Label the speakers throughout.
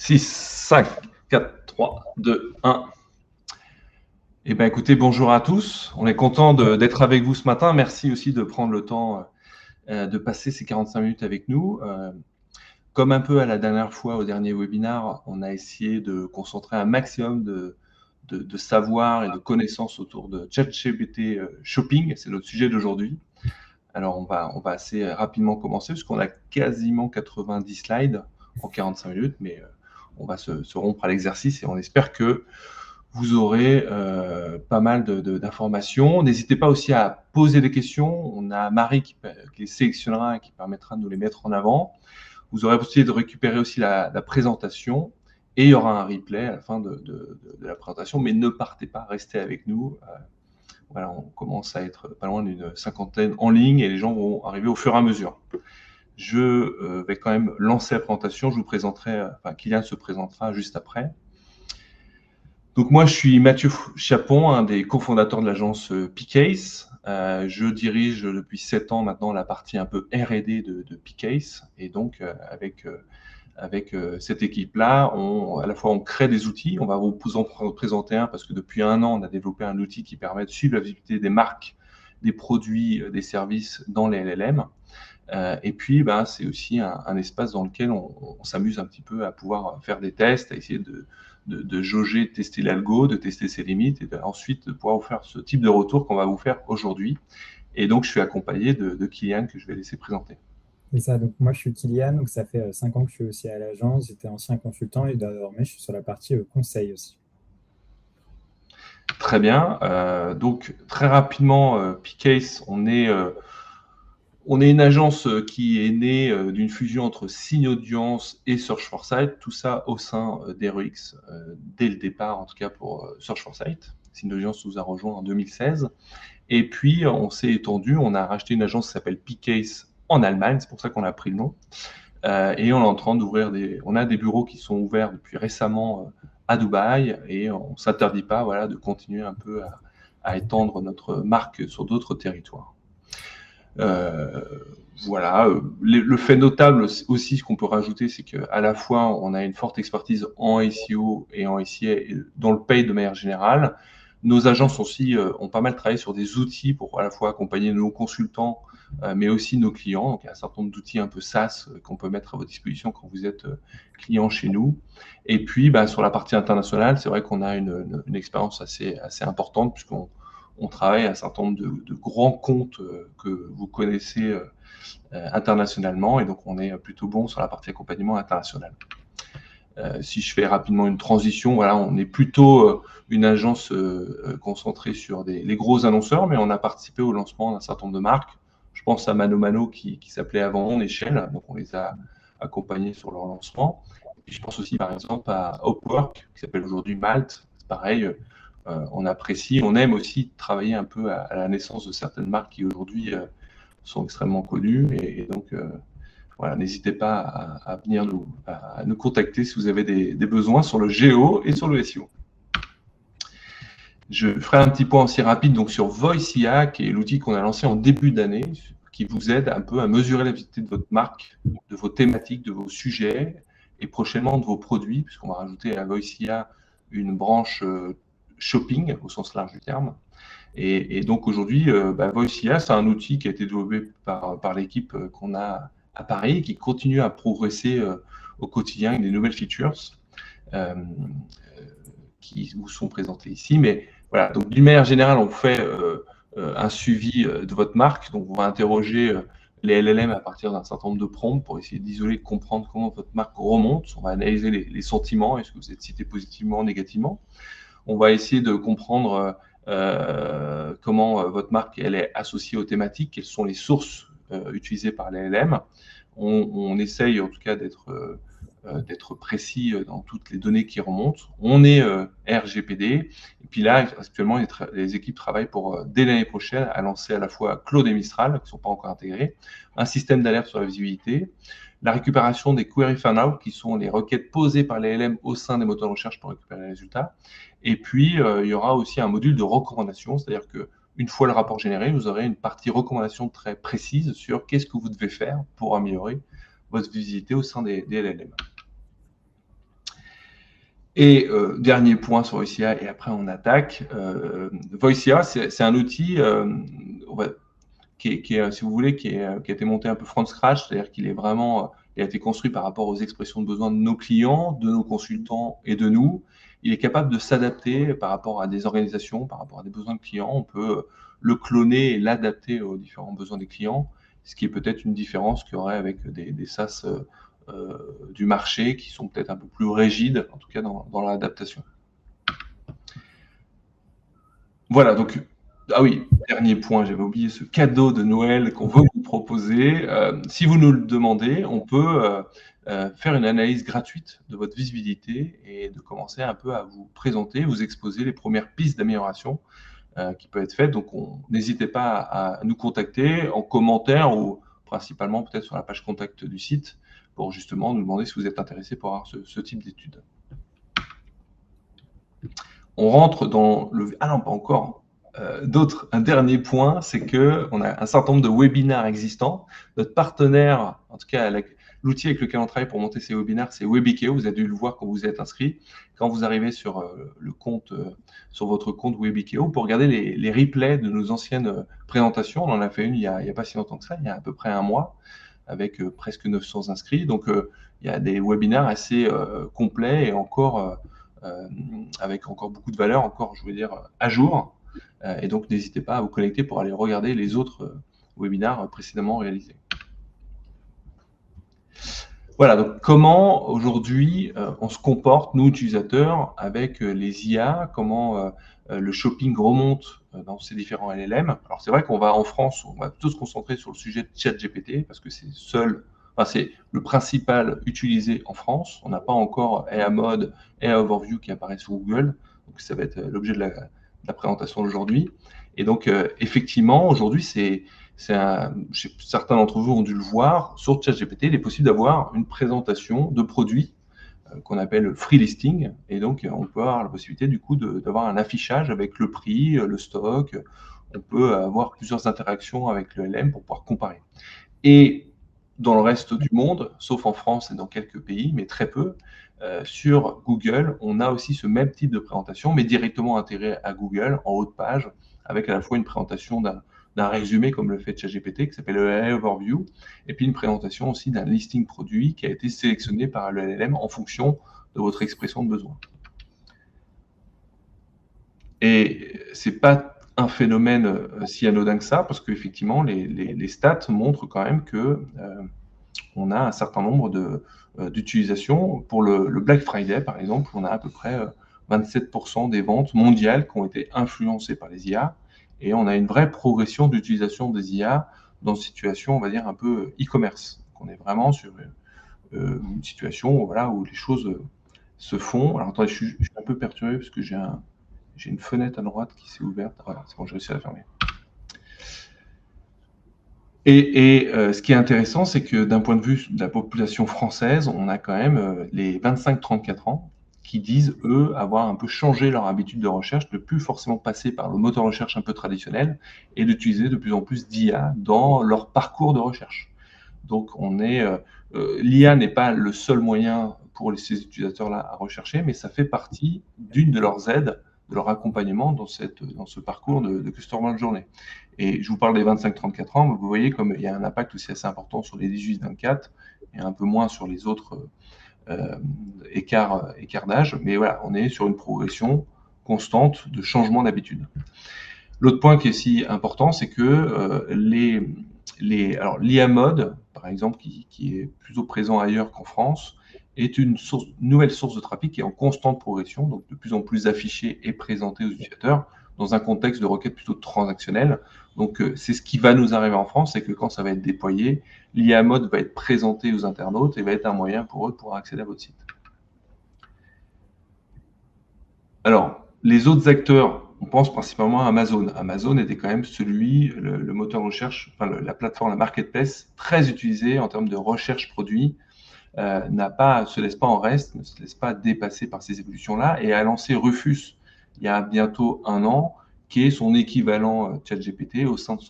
Speaker 1: 6, 5, 4, 3, 2, 1. Eh bien, écoutez, bonjour à tous. On est content d'être avec vous ce matin. Merci aussi de prendre le temps de passer ces 45 minutes avec nous. Comme un peu à la dernière fois, au dernier webinaire, on a essayé de concentrer un maximum de savoir et de connaissances autour de ChatGPT Shopping. C'est notre sujet d'aujourd'hui. Alors, on va assez rapidement commencer parce qu'on a quasiment 90 slides en 45 minutes, mais on va se rompre à l'exercice et on espère que vous aurez pas mal d'informations. N'hésitez pas aussi à poser des questions. On a Marie qui les sélectionnera et qui permettra de nous les mettre en avant. Vous aurez possibilité de récupérer aussi la présentation et il y aura un replay à la fin de la présentation, mais ne partez pas, restez avec nous. Voilà, on commence à être pas loin d'une cinquantaine en ligne et les gens vont arriver au fur et à mesure. Je vais quand même lancer la présentation. Je vous présenterai, Kylian se présentera juste après. Donc moi, je suis Mathieu Chapon, un des cofondateurs de l'agence Picase. Je dirige depuis 7 ans maintenant la partie un peu R&D de Picase. Et donc, avec cette équipe-là, à la fois on crée des outils. On va vous en présenter un parce que depuis 1 an, on a développé un outil qui permet de suivre la visibilité des marques, des produits, des services dans les LLM. Et puis, c'est aussi un espace dans lequel on s'amuse un petit peu à pouvoir faire des tests, à essayer de jauger, de tester l'algo, de tester ses limites et ensuite de pouvoir vous faire ce type de retour qu'on va vous faire aujourd'hui. Et donc, je suis accompagné de Kylian que je vais laisser présenter.
Speaker 2: C'est ça, donc moi je suis Kylian, donc ça fait 5 ans que je suis aussi à l'agence, j'étais ancien consultant et désormais je suis sur la partie conseil aussi.
Speaker 1: Très bien, donc très rapidement, Picase, on est une agence qui est née d'une fusion entre Signe-Audience et Search4Site, tout ça au sein d'HeroX, dès le départ en tout cas pour Search4Site. Signe-Audience nous a rejoint en 2016. Et puis, on s'est étendu, on a racheté une agence qui s'appelle Picase en Allemagne, c'est pour ça qu'on a pris le nom. Et on est en train d'ouvrir on a des bureaux qui sont ouverts depuis récemment à Dubaï et on ne s'interdit pas de continuer un peu à étendre notre marque sur d'autres territoires. Voilà, le fait notable aussi, ce qu'on peut rajouter, c'est qu'à la fois, on a une forte expertise en SEO et en SIA dans le paid de manière générale. Nos agences aussi ont pas mal travaillé sur des outils pour à la fois accompagner nos consultants, mais aussi nos clients. Donc, il y a un certain nombre d'outils un peu SaaS qu'on peut mettre à votre disposition quand vous êtes client chez nous. Et puis, sur la partie internationale, c'est vrai qu'on a une expérience assez importante puisqu'on travaille à un certain nombre de grands comptes que vous connaissez internationalement. Et donc, on est plutôt bon sur la partie accompagnement international. Si je fais rapidement une transition, voilà, on est plutôt une agence concentrée sur les gros annonceurs, mais on a participé au lancement d'un certain nombre de marques. Je pense à Mano Mano qui s'appelait avant On Échelle, donc on les a accompagnés sur leur lancement. Et puis je pense aussi par exemple à Upwork, qui s'appelle aujourd'hui Malte. C'est pareil, on apprécie, on aime aussi travailler un peu à la naissance de certaines marques qui aujourd'hui sont extrêmement connues. Et donc, voilà, n'hésitez pas à venir nous contacter si vous avez des besoins sur le GEO et sur le SEO. Je ferai un petit point aussi rapide donc, sur Voicea, qui est l'outil qu'on a lancé en début d'année, qui vous aide un peu à mesurer la visibilité de votre marque, de vos thématiques, de vos sujets et prochainement de vos produits, puisqu'on va rajouter à Voicea une branche shopping au sens large du terme. Et donc aujourd'hui, Voicea, c'est un outil qui a été développé par l'équipe qu'on a à Paris, qui continue à progresser au quotidien avec des nouvelles features qui vous sont présentées ici. Mais voilà, donc d'une manière générale, on fait un suivi de votre marque. Donc on va interroger les LLM à partir d'un certain nombre de prompts pour essayer d'isoler, de comprendre comment votre marque remonte. On va analyser les sentiments, est-ce que vous êtes cité positivement ou négativement. On va essayer de comprendre comment votre marque elle est associée aux thématiques, quelles sont les sources utilisées par les LLM. On essaye en tout cas d'être précis dans toutes les données qui remontent. On est RGPD. Et puis là, actuellement, les équipes travaillent pour, dès l'année prochaine, à lancer à la fois Claude et Mistral, qui ne sont pas encore intégrés, un système d'alerte sur la visibilité, la récupération des query fan-out, qui sont les requêtes posées par les LM au sein des moteurs de recherche pour récupérer les résultats. Et puis, il y aura aussi un module de recommandation, c'est-à-dire qu'une fois le rapport généré, vous aurez une partie recommandation très précise sur qu'est-ce que vous devez faire pour améliorer votre visibilité au sein des LLM. Et dernier point sur VoiceIA, et après on attaque. VoiceIA, c'est un outil qui est, si vous voulez, qui a été monté un peu from scratch, c'est-à-dire qu'il est vraiment, il a été construit par rapport aux expressions de besoin de nos clients, de nos consultants et de nous. Il est capable de s'adapter par rapport à des organisations, par rapport à des besoins de clients. On peut le cloner et l'adapter aux différents besoins des clients, ce qui est peut-être une différence qu'il y aurait avec des SaaS du marché qui sont peut-être un peu plus rigides, en tout cas dans l'adaptation. Voilà, donc, ah oui, dernier point, j'avais oublié ce cadeau de Noël qu'on veut vous proposer. Si vous nous le demandez, on peut faire une analyse gratuite de votre visibilité et de commencer un peu à vous présenter, vous exposer les premières pistes d'amélioration qui peuvent être faites. Donc, n'hésitez pas à nous contacter en commentaire ou principalement peut-être sur la page contact du site pour justement nous demander si vous êtes intéressé pour avoir ce type d'études. On rentre dans le... Ah non, pas encore. Un dernier point, c'est qu'on a un certain nombre de webinaires existants. Notre partenaire, en tout cas l'outil avec lequel on travaille pour monter ces webinaires, c'est Webikeo. Vous avez dû le voir quand vous êtes inscrit. Quand vous arrivez sur le compte, sur votre compte Webikeo, pour regarder les replays de nos anciennes présentations. On en a fait une il y a pas si longtemps que ça, il y a à peu près un mois, avec presque 900 inscrits. Donc, il y a des webinaires assez complets et encore avec encore beaucoup de valeur, encore, je veux dire, à jour. Et donc, n'hésitez pas à vous connecter pour aller regarder les autres webinaires précédemment réalisés. Voilà, donc comment aujourd'hui on se comporte, nous utilisateurs, avec les IA, comment le shopping remonte dans ces différents LLM. Alors c'est vrai qu'on va en France, on va plutôt se concentrer sur le sujet de ChatGPT parce que c'est c'est le principal utilisé en France. On n'a pas encore AI Mode et AI Overview qui apparaissent sur Google, donc ça va être l'objet de la présentation d'aujourd'hui. Et donc effectivement, aujourd'hui certains d'entre vous ont dû le voir, sur ChatGPT, il est possible d'avoir une présentation de produits qu'on appelle free listing. Et donc, on peut avoir la possibilité, du coup, d'avoir un affichage avec le prix, le stock. On peut avoir plusieurs interactions avec le LM pour pouvoir comparer. Et dans le reste du monde, sauf en France et dans quelques pays, mais très peu, sur Google, on a aussi ce même type de présentation, mais directement intégré à Google, en haut de page, avec à la fois une présentation d'un résumé comme le fait ChatGPT qui s'appelle le AI Overview, et puis une présentation aussi d'un listing produit qui a été sélectionné par le LLM en fonction de votre expression de besoin. Et c'est pas un phénomène si anodin que ça, parce qu'effectivement, les stats montrent quand même que on a un certain nombre d'utilisations. Pour le Black Friday, par exemple, on a à peu près 27% des ventes mondiales qui ont été influencées par les IA, et on a une vraie progression d'utilisation des IA dans une situation, on va dire, un peu e-commerce. On est vraiment sur une situation voilà, où les choses se font. Alors attendez, je suis un peu perturbé parce que j'ai une fenêtre à droite qui s'est ouverte. Voilà, c'est bon, j'ai réussi à la fermer. Et ce qui est intéressant, c'est que d'un point de vue de la population française, on a quand même les 25-34 ans qui disent, eux, avoir un peu changé leur habitude de recherche, de plus forcément passer par le moteur de recherche un peu traditionnel et d'utiliser de plus en plus d'IA dans leur parcours de recherche. Donc, l'IA n'est pas le seul moyen pour ces utilisateurs-là à rechercher, mais ça fait partie d'une de leurs aides, de leur accompagnement dans ce parcours de Customer Journey. Et je vous parle des 25-34 ans, mais vous voyez comme il y a un impact aussi assez important sur les 18-24 et un peu moins sur les autres écarts d'âge. Mais voilà, on est sur une progression constante de changement d'habitude. L'autre point qui est si important, c'est que l'IA Mode, par exemple, qui est plutôt présent ailleurs qu'en France, est une nouvelle source de trafic qui est en constante progression, donc de plus en plus affichée et présentée aux utilisateurs dans un contexte de requête plutôt transactionnelle. Donc, c'est ce qui va nous arriver en France, c'est que quand ça va être déployé, l'IA Mode va être présenté aux internautes et va être un moyen pour eux de pouvoir accéder à votre site. Alors, les autres acteurs, on pense principalement à Amazon. Amazon était quand même le moteur de recherche, enfin la plateforme, la marketplace, très utilisée en termes de recherche produit, se laisse pas en reste, ne se laisse pas dépasser par ces évolutions-là et a lancé Rufus il y a bientôt 1 an, qui est son équivalent ChatGPT au sein de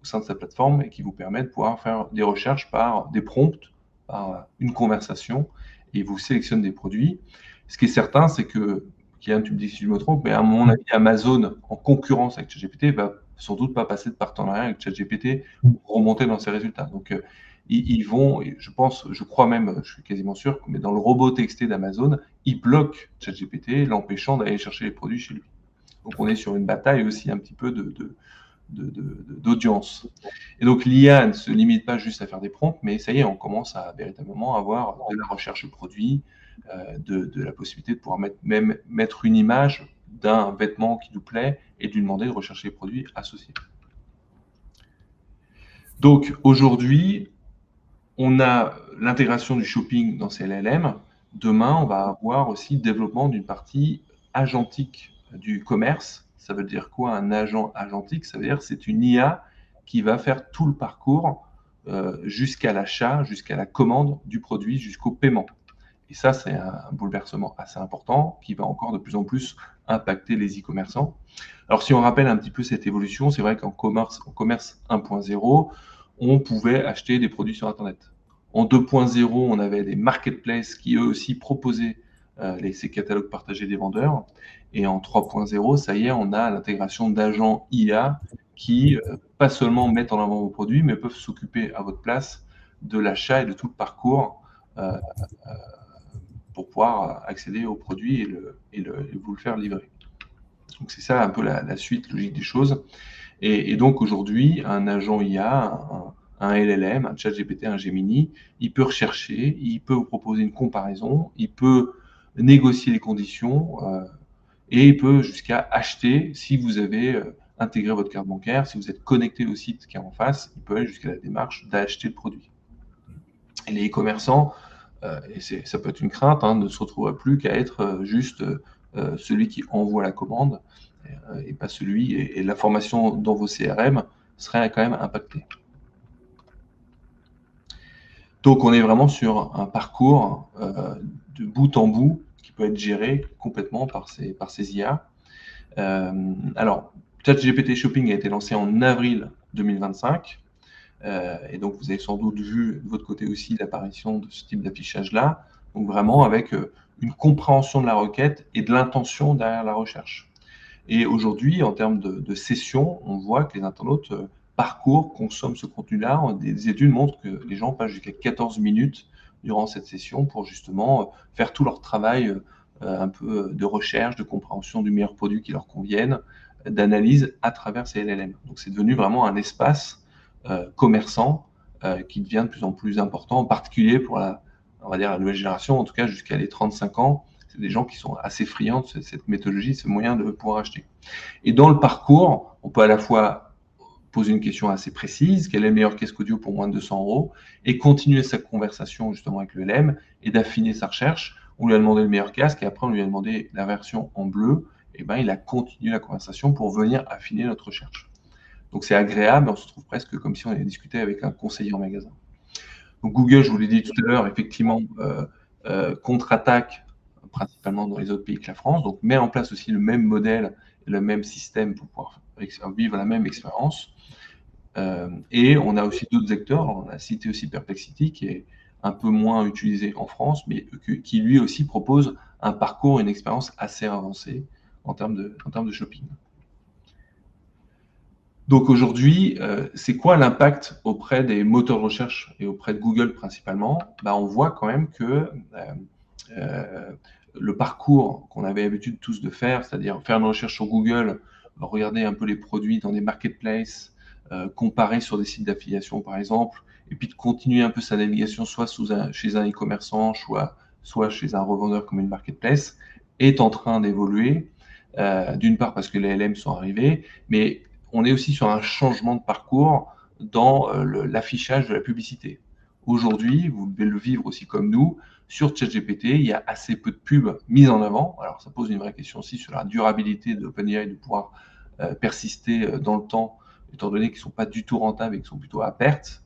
Speaker 1: sa plateforme et qui vous permet de pouvoir faire des recherches par des prompts, par une conversation et vous sélectionne des produits. Ce qui est certain, c'est que, Kian, tu me dis si je me trompe, mais à mon avis, Amazon, en concurrence avec ChatGPT, va sans doute pas passer de partenariat avec ChatGPT pour remonter dans ses résultats. Donc, ils vont, et je crois même, je suis quasiment sûr, mais dans le robot texté d'Amazon, ils bloquent ChatGPT, l'empêchant d'aller chercher les produits chez lui. Donc, on est sur une bataille aussi un petit peu d'audience. Et donc, l'IA ne se limite pas juste à faire des prompts, mais ça y est, on commence à véritablement avoir de la recherche produit, de la possibilité de pouvoir mettre une image d'un vêtement qui nous plaît et de lui demander de rechercher les produits associés. Donc, aujourd'hui, on a l'intégration du shopping dans ces LLM. Demain, on va avoir aussi le développement d'une partie agentique du commerce. Ça veut dire quoi, un agent agentique? Ça veut dire que c'est une IA qui va faire tout le parcours jusqu'à l'achat, jusqu'à la commande du produit, jusqu'au paiement. Et ça, c'est un bouleversement assez important qui va encore de plus en plus impacter les e-commerçants. Alors, si on rappelle un petit peu cette évolution, c'est vrai qu'en commerce 1.0, on pouvait acheter des produits sur Internet. En 2.0, on avait des marketplaces qui, eux aussi, proposaient ces catalogues partagés des vendeurs. Et en 3.0, ça y est, on a l'intégration d'agents IA qui, pas seulement mettent en avant vos produits, mais peuvent s'occuper à votre place de l'achat et de tout le parcours pour pouvoir accéder aux produits et vous le faire livrer. Donc, c'est ça un peu la suite logique des choses. Et donc, aujourd'hui, un agent IA, un LLM, un ChatGPT, un Gemini, il peut rechercher, il peut vous proposer une comparaison, il peut négocier les conditions et il peut jusqu'à acheter si vous avez intégré votre carte bancaire, si vous êtes connecté au site qui est en face, il peut aller jusqu'à la démarche d'acheter le produit. Et les e-commerçants, et ça peut être une crainte, ne se retrouvera plus qu'à être juste celui qui envoie la commande et pas celui, et l'information dans vos CRM serait quand même impactée. Donc on est vraiment sur un parcours de bout en bout qui peut être géré complètement par ces IA. Alors, ChatGPT Shopping a été lancé en avril 2025. Et donc, vous avez sans doute vu de votre côté aussi l'apparition de ce type d'affichage-là. Donc, vraiment avec une compréhension de la requête et de l'intention derrière la recherche. Et aujourd'hui, en termes de session, on voit que les internautes parcourent, consomment ce contenu-là. Des études montrent que les gens passent jusqu'à 14 minutes durant cette session pour justement faire tout leur travail un peu de recherche, de compréhension du meilleur produit qui leur convienne, d'analyse à travers ces LLM. Donc, c'est devenu vraiment un espace commerçant qui devient de plus en plus important, en particulier pour on va dire la nouvelle génération, en tout cas jusqu'à les 35 ans. C'est des gens qui sont assez friands de cette méthodologie, ce moyen de pouvoir acheter. Et dans le parcours, on peut à la fois poser une question assez précise, quel est le meilleur casque audio pour moins de 200 €, et continuer sa conversation justement avec le LM et d'affiner sa recherche. On lui a demandé le meilleur casque et après on lui a demandé la version en bleu. Et ben, il a continué la conversation pour venir affiner notre recherche. Donc c'est agréable, on se trouve presque comme si on avait discuté avec un conseiller en magasin. Donc Google, je vous l'ai dit tout à l'heure, effectivement, contre-attaque principalement dans les autres pays que la France, donc met en place aussi le même modèle et le même système pour pouvoir vivre la même expérience. Et on a aussi d'autres acteurs, on a cité aussi Perplexity, qui est un peu moins utilisé en France, mais qui lui aussi propose un parcours, une expérience assez avancée en termes de shopping. Donc aujourd'hui, c'est quoi l'impact auprès des moteurs de recherche et auprès de Google principalement? On voit quand même que le parcours qu'on avait l'habitude tous de faire, c'est-à-dire faire une recherche sur Google, regarder un peu les produits dans des marketplaces, comparer sur des sites d'affiliation par exemple, et puis de continuer un peu sa navigation soit chez un e-commerçant, soit chez un revendeur comme une marketplace, est en train d'évoluer. D'une part parce que les LM sont arrivés, mais on est aussi sur un changement de parcours dans l'affichage de la publicité. Aujourd'hui, vous devez le vivre aussi comme nous, sur ChatGPT, il y a assez peu de pubs mises en avant. Alors, ça pose une vraie question aussi sur la durabilité de OpenAI de pouvoir persister dans le temps, étant donné qu'ils ne sont pas du tout rentables et qu'ils sont plutôt à perte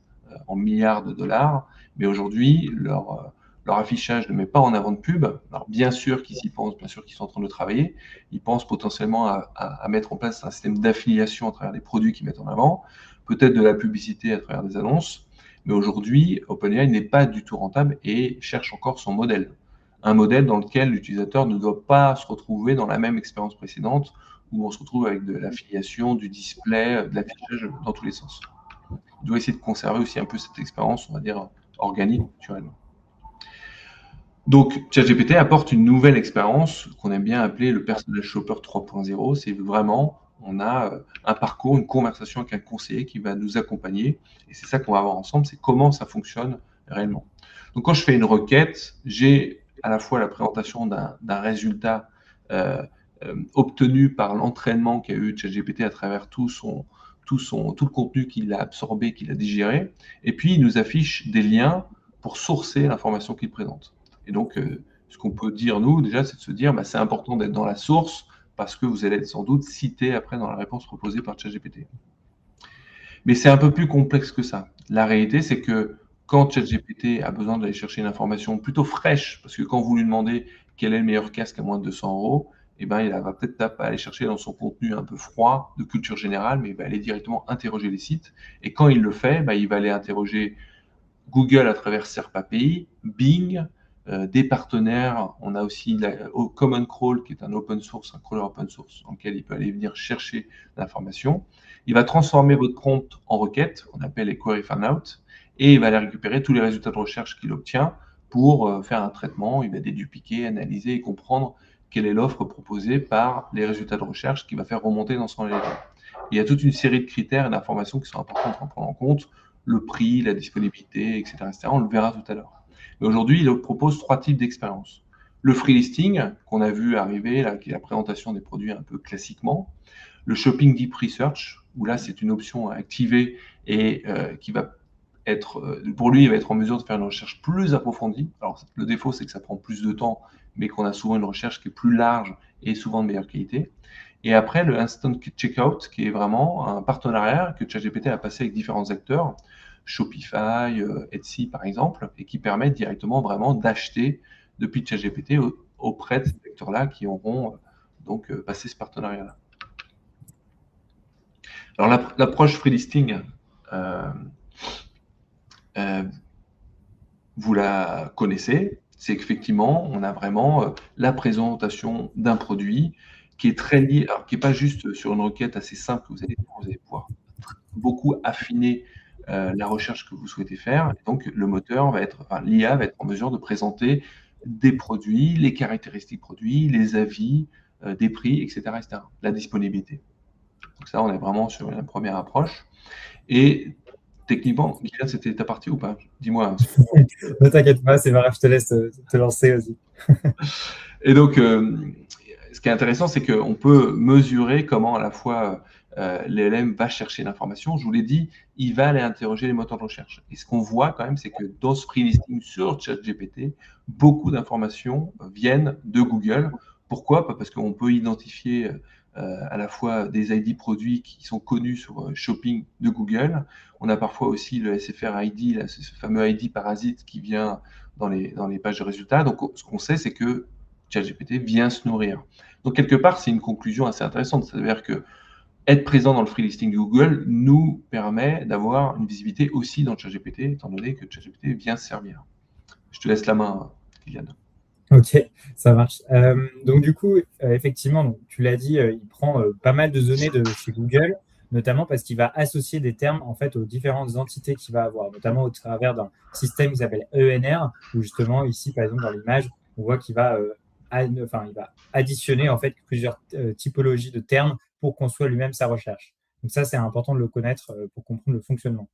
Speaker 1: en milliards de dollars. Mais aujourd'hui, leur affichage ne met pas en avant de pub. Alors, bien sûr qu'ils y pensent, bien sûr qu'ils sont en train de travailler. Ils pensent potentiellement à mettre en place un système d'affiliation à travers des produits qu'ils mettent en avant, peut-être de la publicité à travers des annonces. Mais aujourd'hui, OpenAI n'est pas du tout rentable et cherche encore son modèle. Un modèle dans lequel l'utilisateur ne doit pas se retrouver dans la même expérience précédente où on se retrouve avec de l'affiliation, du display, de l'affichage dans tous les sens. Il doit essayer de conserver aussi un peu cette expérience, on va dire, organique, naturellement. Donc, ChatGPT apporte une nouvelle expérience qu'on aime bien appeler le Personal Shopper 3.0. C'est vraiment, on a un parcours, une conversation avec un conseiller qui va nous accompagner. Et c'est ça qu'on va voir ensemble, c'est comment ça fonctionne réellement. Donc, quand je fais une requête, j'ai à la fois la présentation d'un résultat obtenu par l'entraînement qu'a eu ChatGPT à travers tout le contenu qu'il a absorbé, qu'il a digéré. Et puis, il nous affiche des liens pour sourcer l'information qu'il présente. Et donc, ce qu'on peut dire, nous, déjà, c'est de se dire, c'est important d'être dans la source parce que vous allez être sans doute cité après dans la réponse proposée par ChatGPT. Mais c'est un peu plus complexe que ça. La réalité, c'est que quand ChatGPT a besoin d'aller chercher une information plutôt fraîche, parce que quand vous lui demandez quel est le meilleur casque à moins de 200 euros, il va peut-être pas aller chercher dans son contenu un peu froid de culture générale, mais il va aller directement interroger les sites. Et quand il le fait, il va aller interroger Google à travers SERP API, Bing, des partenaires. On a aussi Common Crawl, qui est un open source, un crawler open source, dans lequel il peut aller venir chercher l'information. Il va transformer votre prompt en requête, qu'on appelle les query fan-out, et il va aller récupérer tous les résultats de recherche qu'il obtient pour faire un traitement. Il va dédupliquer, analyser et comprendre quelle est l'offre proposée par les résultats de recherche qu'il va faire remonter dans son LLM. Il y a toute une série de critères et d'informations qui sont importantes à prendre en compte, le prix, la disponibilité, etc., etc. On le verra tout à l'heure. Mais aujourd'hui, il propose 3 types d'expériences. Le free listing, qu'on a vu arriver, là, qui est la présentation des produits un peu classiquement. Le shopping deep research, où là, c'est une option à activer et qui va être, pour lui, il va être en mesure de faire une recherche plus approfondie. Alors, le défaut, c'est que ça prend plus de temps, mais qu'on a souvent une recherche qui est plus large et souvent de meilleure qualité. Et après, le Instant Checkout, qui est vraiment un partenariat que ChatGPT a passé avec différents acteurs, Shopify, Etsy par exemple, et qui permet directement vraiment d'acheter depuis ChatGPT auprès de ces acteurs-là qui auront donc passé ce partenariat-là. Alors l'approche free listing, vous la connaissez, c'est qu'effectivement, on a vraiment la présentation d'un produit qui est très lié, alors qui n'est pas juste sur une requête assez simple que vous allez pouvoir beaucoup affiner la recherche que vous souhaitez faire. Et donc, le moteur l'IA va être en mesure de présenter des produits, les caractéristiques produits, les avis, des prix, etc., etc., la disponibilité. Donc ça, on est vraiment sur une première approche. Et techniquement, Kylian, c'était ta partie ou pas? Dis-moi.
Speaker 2: Ne t'inquiète pas, c'est vrai, je te laisse te lancer aussi.
Speaker 1: Et donc, ce qui est intéressant, c'est qu'on peut mesurer comment à la fois l'LM va chercher l'information. Je vous l'ai dit, il va aller interroger les moteurs de recherche. Et ce qu'on voit quand même, c'est que dans ce free listing sur ChatGPT, beaucoup d'informations viennent de Google. Pourquoi? Parce qu'on peut identifier à la fois des ID produits qui sont connus sur Shopping de Google. On a parfois aussi le SFR ID, là, ce fameux ID parasite qui vient dans les pages de résultats. Donc, ce qu'on sait, c'est que ChatGPT vient se nourrir. Donc, quelque part, c'est une conclusion assez intéressante. C'est-à-dire que être présent dans le free listing de Google nous permet d'avoir une visibilité aussi dans ChatGPT, étant donné que ChatGPT vient se servir. Je te laisse la main, Kylian.
Speaker 2: Ok, ça marche. Donc du coup, effectivement, donc, tu l'as dit, il prend pas mal de données de chez Google, notamment parce qu'il va associer des termes en fait aux différentes entités qu'il va avoir, notamment au travers d'un système qui s'appelle ENR, où justement ici, par exemple, dans l'image, on voit qu'il va, il va additionner en fait plusieurs typologies de termes pour construire lui-même sa recherche. Donc ça, c'est important de le connaître pour comprendre le fonctionnement.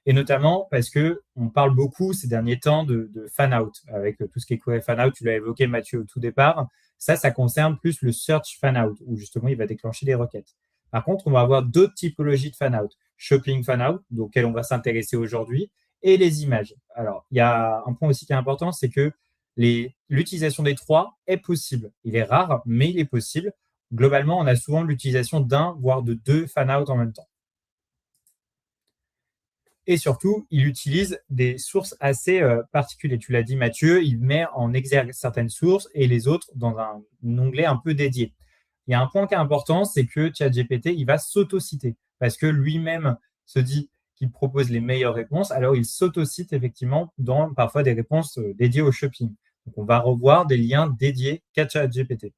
Speaker 2: Et notamment parce que on parle beaucoup ces derniers temps de fan-out, avec tout ce qui est query fan-out, tu l'as évoqué Mathieu au tout départ. Ça concerne plus le search fan-out, où justement il va déclencher des requêtes. Par contre, on va avoir d'autres typologies de fan-out. Shopping fan-out, auquel on va s'intéresser aujourd'hui, et les images. Alors, il y a un point aussi qui est important, c'est que l'utilisation des trois est possible. Il est rare, mais il est possible. Globalement, on a souvent l'utilisation d'un, voire de deux fan-out en même temps. Et surtout, il utilise des sources assez particulières. Tu l'as dit, Mathieu, il met en exergue certaines sources et les autres dans un onglet un peu dédié. Il y a un point qui est important, c'est que ChatGPT, il va s'auto-citer parce que lui-même se dit qui propose les meilleures réponses, alors il s'autocite effectivement dans parfois des réponses dédiées au shopping. Donc, on va revoir des liens dédiés qu'à ChatGPT.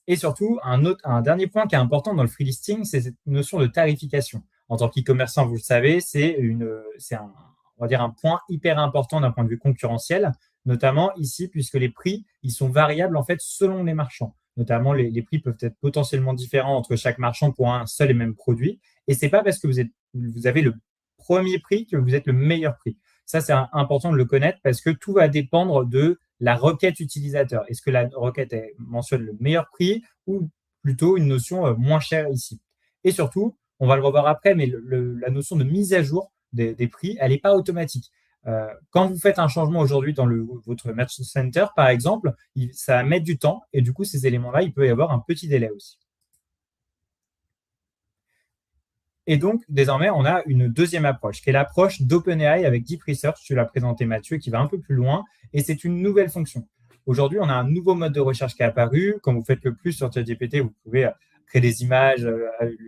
Speaker 2: Et surtout, un dernier point qui est important dans le free listing, c'est cette notion de tarification. En tant qu'e-commerçant, vous le savez, c'est on va dire un point hyper important d'un point de vue concurrentiel, notamment ici, puisque les prix, ils sont variables en fait selon les marchands. Notamment, les prix peuvent être potentiellement différents entre chaque marchand pour un seul et même produit. Et c'est pas parce que vous avez le premier prix que vous êtes le meilleur prix. Ça, c'est important de le connaître parce que tout va dépendre de la requête utilisateur. Est-ce que la requête mentionne le meilleur prix ou plutôt une notion moins chère ici? Et surtout, on va le revoir après, mais la notion de mise à jour des prix, elle n'est pas automatique. Quand vous faites un changement aujourd'hui dans votre Merchant Center, par exemple, ça va mettre du temps et du coup, ces éléments-là, il peut y avoir un petit délai aussi. Et donc, désormais, on a une deuxième approche, qui est l'approche d'OpenAI avec Deep Research. Tu l'as présenté, Mathieu, qui va un peu plus loin. Et c'est une nouvelle fonction. Aujourd'hui, on a un nouveau mode de recherche qui est apparu. Quand vous faites le plus sur ChatGPT, vous pouvez créer des images,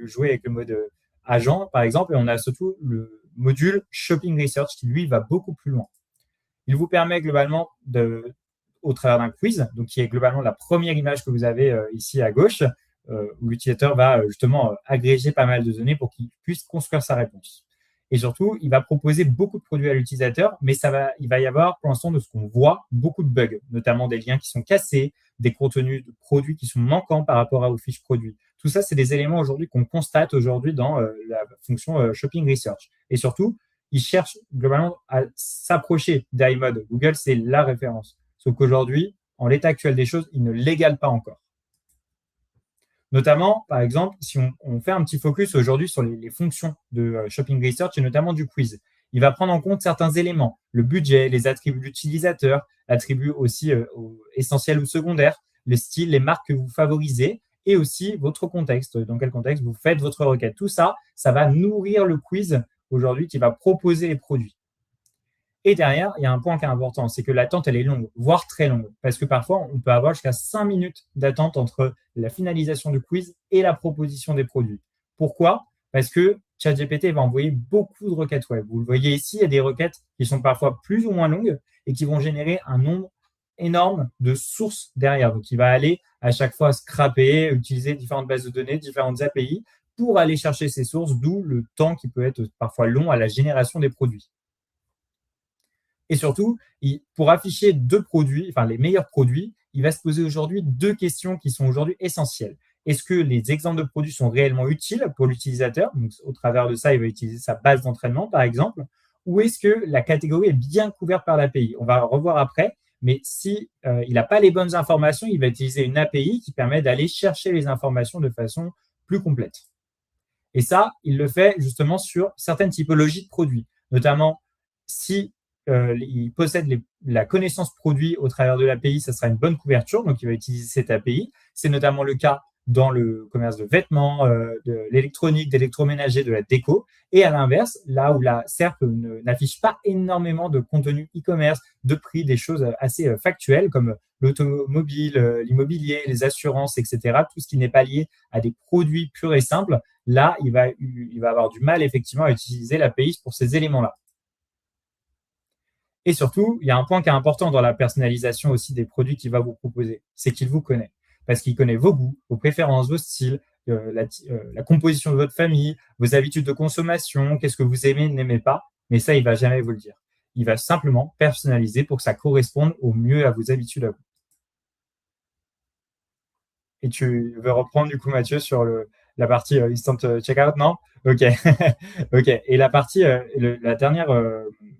Speaker 2: jouer avec le mode agent, par exemple. Et on a surtout le module Shopping Research qui, lui, va beaucoup plus loin. Il vous permet globalement, au travers d'un quiz, donc qui est globalement la première image que vous avez ici à gauche, où l'utilisateur va justement agréger pas mal de données pour qu'il puisse construire sa réponse. Et surtout, il va proposer beaucoup de produits à l'utilisateur, mais il va y avoir, pour l'instant, de ce qu'on voit, beaucoup de bugs, notamment des liens qui sont cassés, des contenus de produits qui sont manquants par rapport aux fiches produits. Tout ça, c'est des éléments aujourd'hui qu'on constate aujourd'hui dans la fonction Shopping Research. Et surtout, il cherche globalement à s'approcher d'iMode. Google, c'est la référence. Sauf qu'aujourd'hui, en l'état actuel des choses, il ne l'égale pas encore. Notamment, par exemple, si on fait un petit focus aujourd'hui sur les fonctions de Shopping Research et notamment du quiz, il va prendre en compte certains éléments, le budget, les attributs de l'utilisateur, l'attribut aussi essentiel ou secondaire, le style, les marques que vous favorisez et aussi votre contexte, dans quel contexte vous faites votre requête. Tout ça, ça va nourrir le quiz aujourd'hui qui va proposer les produits. Et derrière, il y a un point qui est important, c'est que l'attente, elle est longue, voire très longue. Parce que parfois, on peut avoir jusqu'à 5 minutes d'attente entre la finalisation du quiz et la proposition des produits. Pourquoi? Parce que ChatGPT va envoyer beaucoup de requêtes web. Vous le voyez ici, il y a des requêtes qui sont parfois plus ou moins longues et qui vont générer un nombre énorme de sources derrière. Donc, il va aller à chaque fois scraper, utiliser différentes bases de données, différentes API pour aller chercher ces sources, d'où le temps qui peut être parfois long à la génération des produits. Et surtout, pour afficher les meilleurs produits, il va se poser aujourd'hui 2 questions qui sont aujourd'hui essentielles. Est-ce que les exemples de produits sont réellement utiles pour l'utilisateur? Donc, au travers de ça, il va utiliser sa base d'entraînement, par exemple. Ou est-ce que la catégorie est bien couverte par l'API? On va revoir après, mais si il n'a pas les bonnes informations, il va utiliser une API qui permet d'aller chercher les informations de façon plus complète. Et ça, il le fait justement sur certaines typologies de produits, notamment si il possède la connaissance produit au travers de l'API, ça sera une bonne couverture, donc il va utiliser cette API. C'est notamment le cas dans le commerce de vêtements, de l'électronique, d'électroménager, de la déco. Et à l'inverse, là où la SERP n'affiche pas énormément de contenu e-commerce, de prix, des choses assez factuelles comme l'automobile, l'immobilier, les assurances, etc., tout ce qui n'est pas lié à des produits purs et simples, là, il va avoir du mal effectivement à utiliser l'API pour ces éléments-là. Et surtout, il y a un point qui est important dans la personnalisation aussi des produits qu'il va vous proposer, c'est qu'il vous connaît. Parce qu'il connaît vos goûts, vos préférences, vos styles, la composition de votre famille, vos habitudes de consommation, qu'est-ce que vous aimez, n'aimez pas. Mais ça, il va jamais vous le dire. Il va simplement personnaliser pour que ça corresponde au mieux à vos habitudes à vous. Et tu veux reprendre du coup, Mathieu, sur la partie Instant Checkout, non? Ok. Ok. Et la partie, la dernière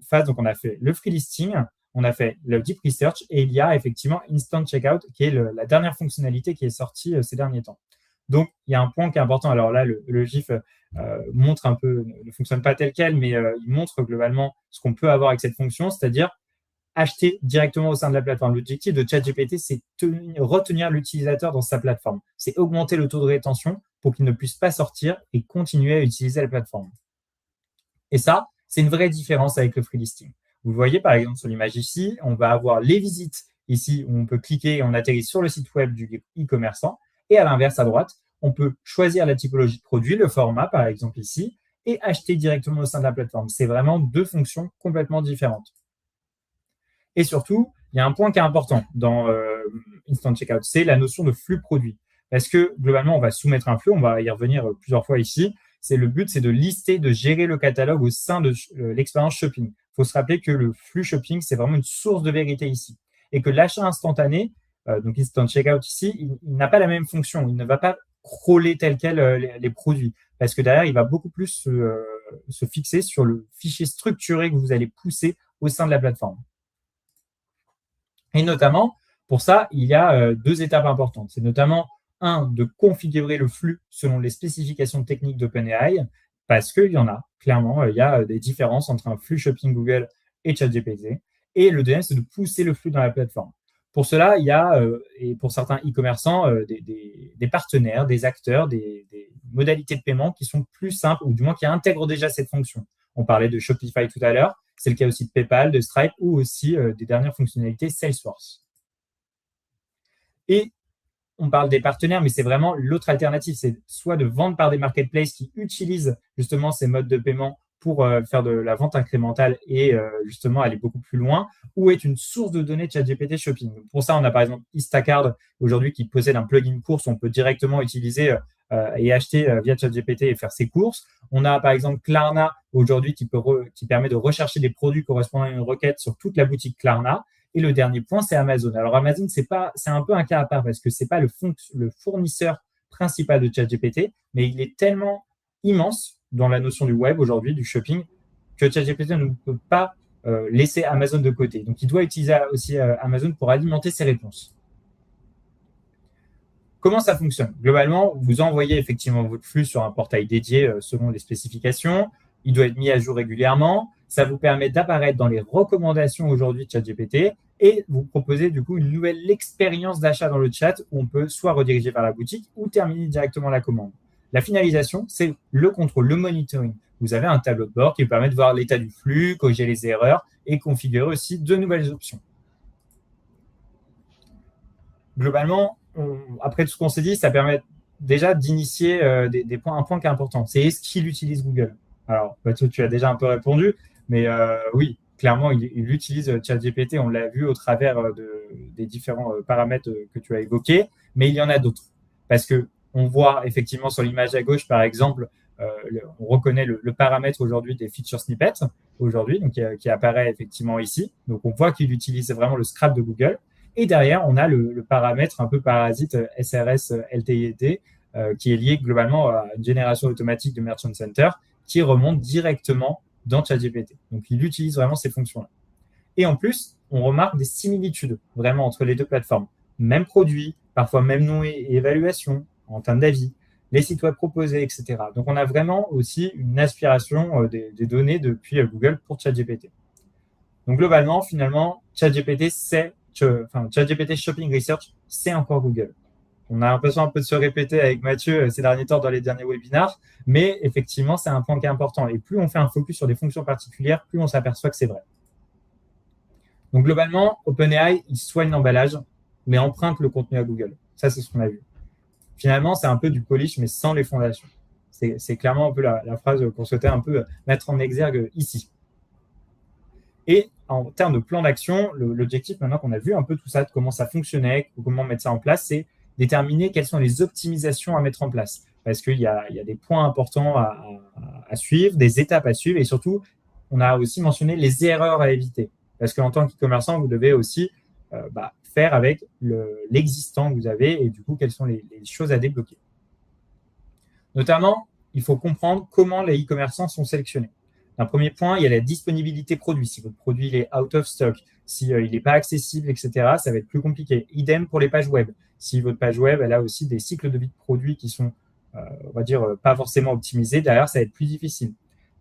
Speaker 2: phase, donc on a fait le free listing, on a fait le deep research et il y a effectivement Instant Checkout qui est la dernière fonctionnalité qui est sortie ces derniers temps. Donc, il y a un point qui est important. Alors là, le GIF montre un peu, ne fonctionne pas tel quel, mais il montre globalement ce qu'on peut avoir avec cette fonction, c'est-à-dire acheter directement au sein de la plateforme. L'objectif de ChatGPT, c'est retenir l'utilisateur dans sa plateforme. C'est augmenter le taux de rétention pour qu'il ne puisse pas sortir et continuer à utiliser la plateforme. Et ça, c'est une vraie différence avec le free listing. Vous le voyez, par exemple, sur l'image ici, on va avoir les visites ici où on peut cliquer et on atterrit sur le site web du e-commerçant. Et à l'inverse, à droite, on peut choisir la typologie de produit, le format, par exemple ici, et acheter directement au sein de la plateforme. C'est vraiment deux fonctions complètement différentes. Et surtout, il y a un point qui est important dans Instant Checkout, c'est la notion de flux produit. Parce que globalement, on va soumettre un flux, on va y revenir plusieurs fois ici. Le but, c'est de lister, de gérer le catalogue au sein de l'expérience shopping. Il faut se rappeler que le flux shopping, c'est vraiment une source de vérité ici. Et que l'achat instantané, donc Instant Checkout ici, il n'a pas la même fonction. Il ne va pas crawler tel quel les produits. Parce que derrière, il va beaucoup plus se fixer sur le fichier structuré que vous allez pousser au sein de la plateforme. Et notamment, pour ça, il y a deux étapes importantes. C'est notamment, de configurer le flux selon les spécifications techniques d'OpenAI, parce qu'il y en a, clairement, il y a des différences entre un flux shopping Google et ChatGPT. Et le deuxième, c'est de pousser le flux dans la plateforme. Pour cela, il y a, et pour certains e-commerçants, des partenaires, des acteurs, des modalités de paiement qui sont plus simples, ou du moins qui intègrent déjà cette fonction. On parlait de Shopify tout à l'heure, c'est le cas aussi de PayPal, de Stripe, ou aussi des dernières fonctionnalités Salesforce. Et on parle des partenaires, mais c'est vraiment l'autre alternative. C'est soit de vendre par des marketplaces qui utilisent justement ces modes de paiement pour faire de la vente incrémentale et justement aller beaucoup plus loin, ou être une source de données de ChatGPT Shopping. Pour ça, on a par exemple Instacart aujourd'hui qui possède un plugin course. On peut directement utiliser et acheter via ChatGPT et faire ses courses. On a par exemple Klarna aujourd'hui qui permet de rechercher des produits correspondant à une requête sur toute la boutique Klarna. Et le dernier point, c'est Amazon. Alors Amazon, c'est un peu un cas à part parce que c'est pas le fournisseur principal de ChatGPT, mais il est tellement immense dans la notion du web aujourd'hui, du shopping, que ChatGPT ne peut pas laisser Amazon de côté. Donc il doit utiliser aussi Amazon pour alimenter ses réponses. Comment ça fonctionne? Globalement, vous envoyez effectivement votre flux sur un portail dédié selon les spécifications. Il doit être mis à jour régulièrement. Ça vous permet d'apparaître dans les recommandations aujourd'hui de ChatGPT et vous proposez du coup une nouvelle expérience d'achat dans le chat où on peut soit rediriger vers la boutique ou terminer directement la commande. La finalisation, c'est le contrôle, le monitoring. Vous avez un tableau de bord qui vous permet de voir l'état du flux, corriger les erreurs et configurer aussi de nouvelles options. Globalement, après tout ce qu'on s'est dit, ça permet déjà d'initier un point qui est important. C'est est-ce qu'il utilise Google? Alors, tu as déjà un peu répondu, mais oui, clairement, il utilise ChatGPT. On l'a vu au travers des différents paramètres que tu as évoqués, mais il y en a d'autres. Parce que on voit effectivement sur l'image à gauche, par exemple, on reconnaît le paramètre aujourd'hui des feature snippets, aujourd'hui, donc qui apparaît effectivement ici. Donc, on voit qu'il utilise vraiment le scrap de Google. Et derrière, on a le paramètre un peu parasite SRS LTID qui est lié globalement à une génération automatique de Merchant Center qui remonte directement dans ChatGPT. Donc, il utilise vraiment ces fonctions-là. Et en plus, on remarque des similitudes vraiment entre les deux plateformes. Même produit, parfois même nom et évaluation en termes d'avis, les sites web proposés, etc. Donc, on a vraiment aussi une aspiration des données depuis Google pour ChatGPT. Donc, globalement, finalement, ChatGPT Shopping Research, c'est encore Google. On a l'impression un peu de se répéter avec Mathieu ces derniers temps dans les derniers webinars, mais effectivement, c'est un point qui est important. Et plus on fait un focus sur des fonctions particulières, plus on s'aperçoit que c'est vrai. Donc, globalement, OpenAI, il soigne l'emballage, mais emprunte le contenu à Google. Ça, c'est ce qu'on a vu. Finalement, c'est un peu du polish, mais sans les fondations. C'est clairement un peu la phrase qu'on souhaitait un peu mettre en exergue ici. Et en termes de plan d'action, l'objectif, maintenant qu'on a vu un peu tout ça, de comment ça fonctionnait, comment mettre ça en place, c'est déterminer quelles sont les optimisations à mettre en place. Parce qu'il y a des points importants à suivre, des étapes à suivre, et surtout, on a aussi mentionné les erreurs à éviter. Parce qu'en tant qu'e-commerçant, vous devez aussi faire avec l'existant que vous avez, et du coup, quelles sont les choses à débloquer. Notamment, il faut comprendre comment les e-commerçants sont sélectionnés. Un premier point, il y a la disponibilité produit. Si votre produit il est out of stock, si il n'est pas accessible, etc., ça va être plus compliqué. Idem pour les pages web. Si votre page web, elle a aussi des cycles de vie de produits qui sont, on va dire, pas forcément optimisés, derrière, ça va être plus difficile.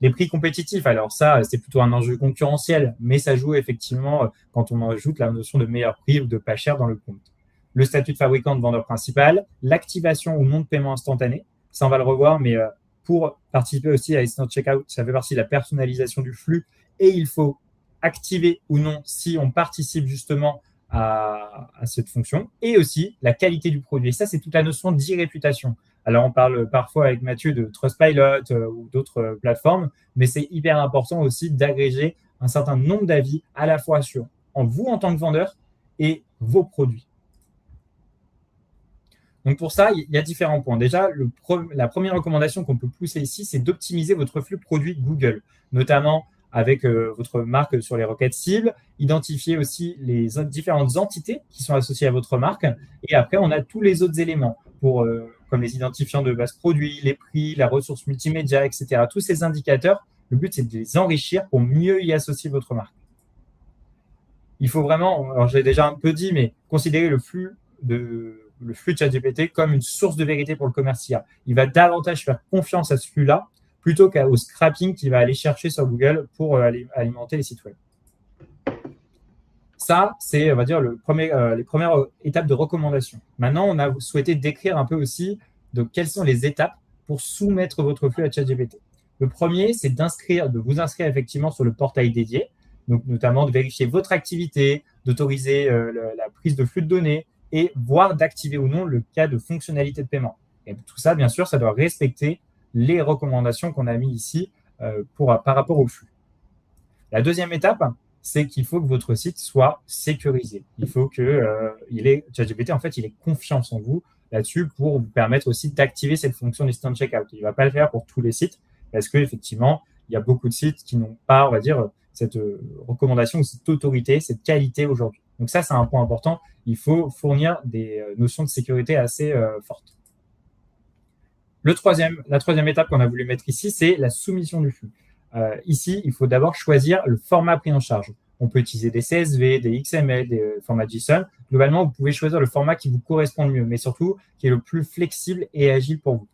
Speaker 2: Les prix compétitifs, alors ça, c'est plutôt un enjeu concurrentiel, mais ça joue effectivement quand on ajoute la notion de meilleur prix ou de pas cher dans le compte. Le statut de fabricant, de vendeur principal, l'activation ou non de paiement instantané, ça on va le revoir, mais pour participer aussi à Instant Checkout, ça fait partie de la personnalisation du flux et il faut activer ou non si on participe justement à cette fonction et aussi la qualité du produit. Et ça, c'est toute la notion d'e-réputation. Alors, on parle parfois avec Mathieu de Trustpilot ou d'autres plateformes, mais c'est hyper important aussi d'agréger un certain nombre d'avis à la fois sur vous en tant que vendeur et vos produits. Donc, pour ça, il y a différents points. Déjà, la première recommandation qu'on peut pousser ici, c'est d'optimiser votre flux produit Google, notamment avec votre marque sur les requêtes cibles, identifier aussi les différentes entités qui sont associées à votre marque. Et après, on a tous les autres éléments comme les identifiants de base produits, les prix, la ressource multimédia, etc. Tous ces indicateurs, le but, c'est de les enrichir pour mieux y associer votre marque. Il faut vraiment, alors je l'ai déjà un peu dit, mais considérer le flux de ChatGPT comme une source de vérité pour le commercial. Il va davantage faire confiance à ce flux-là plutôt qu'au scrapping qu'il va aller chercher sur Google pour alimenter les sites web. Ça, c'est, on va dire, les premières étapes de recommandation. Maintenant, on a souhaité décrire un peu aussi de quelles sont les étapes pour soumettre votre flux à ChatGPT. Le premier, c'est de vous inscrire effectivement sur le portail dédié, donc notamment de vérifier votre activité, d'autoriser la prise de flux de données et voir d'activer ou non le cas de fonctionnalité de paiement. Et tout ça, bien sûr, ça doit respecter les recommandations qu'on a mis ici par rapport au flux. La deuxième étape, c'est qu'il faut que votre site soit sécurisé. Il faut que ChatGPT, en fait, il ait confiance en vous là-dessus pour vous permettre aussi d'activer cette fonction d'Instant Checkout. Il ne va pas le faire pour tous les sites parce qu'effectivement, il y a beaucoup de sites qui n'ont pas, on va dire, cette recommandation ou cette autorité, cette qualité aujourd'hui. Donc ça, c'est un point important. Il faut fournir des notions de sécurité assez fortes. La troisième étape qu'on a voulu mettre ici, c'est la soumission du flux. Ici, il faut d'abord choisir le format pris en charge. On peut utiliser des CSV, des XML, des formats JSON. Globalement, vous pouvez choisir le format qui vous correspond le mieux, mais surtout qui est le plus flexible et agile pour vous.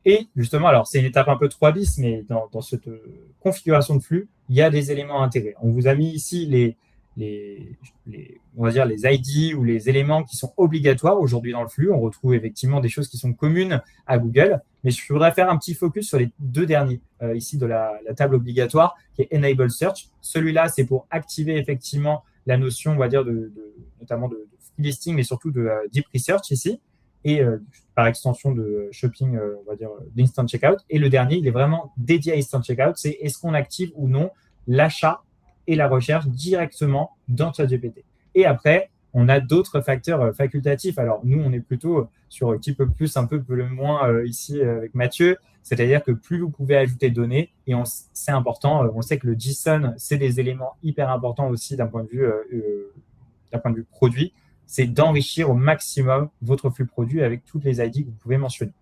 Speaker 2: Et justement, alors c'est une étape un peu 3 bis, mais dans cette configuration de flux, il y a des éléments intégrés. On vous a mis ici on va dire les ID ou les éléments qui sont obligatoires aujourd'hui dans le flux. On retrouve effectivement des choses qui sont communes à Google, mais je voudrais faire un petit focus sur les deux derniers ici de la table obligatoire, qui est Enable Search. Celui-là, c'est pour activer effectivement la notion, on va dire, notamment de free listing, mais surtout de deep research ici, et par extension de shopping, on va dire, d'instant checkout. Et le dernier, il est vraiment dédié à instant checkout, c'est est-ce qu'on active ou non l'achat et la recherche directement dans ChatGPT. Et après, on a d'autres facteurs facultatifs. Alors, nous, on est plutôt sur un petit peu plus, un peu le moins ici avec Mathieu. C'est-à-dire que plus vous pouvez ajouter de données, et c'est important, on sait que le JSON, c'est des éléments hyper importants aussi d'un point de vue produit, c'est d'enrichir au maximum votre flux produit avec toutes les ID que vous pouvez mentionner.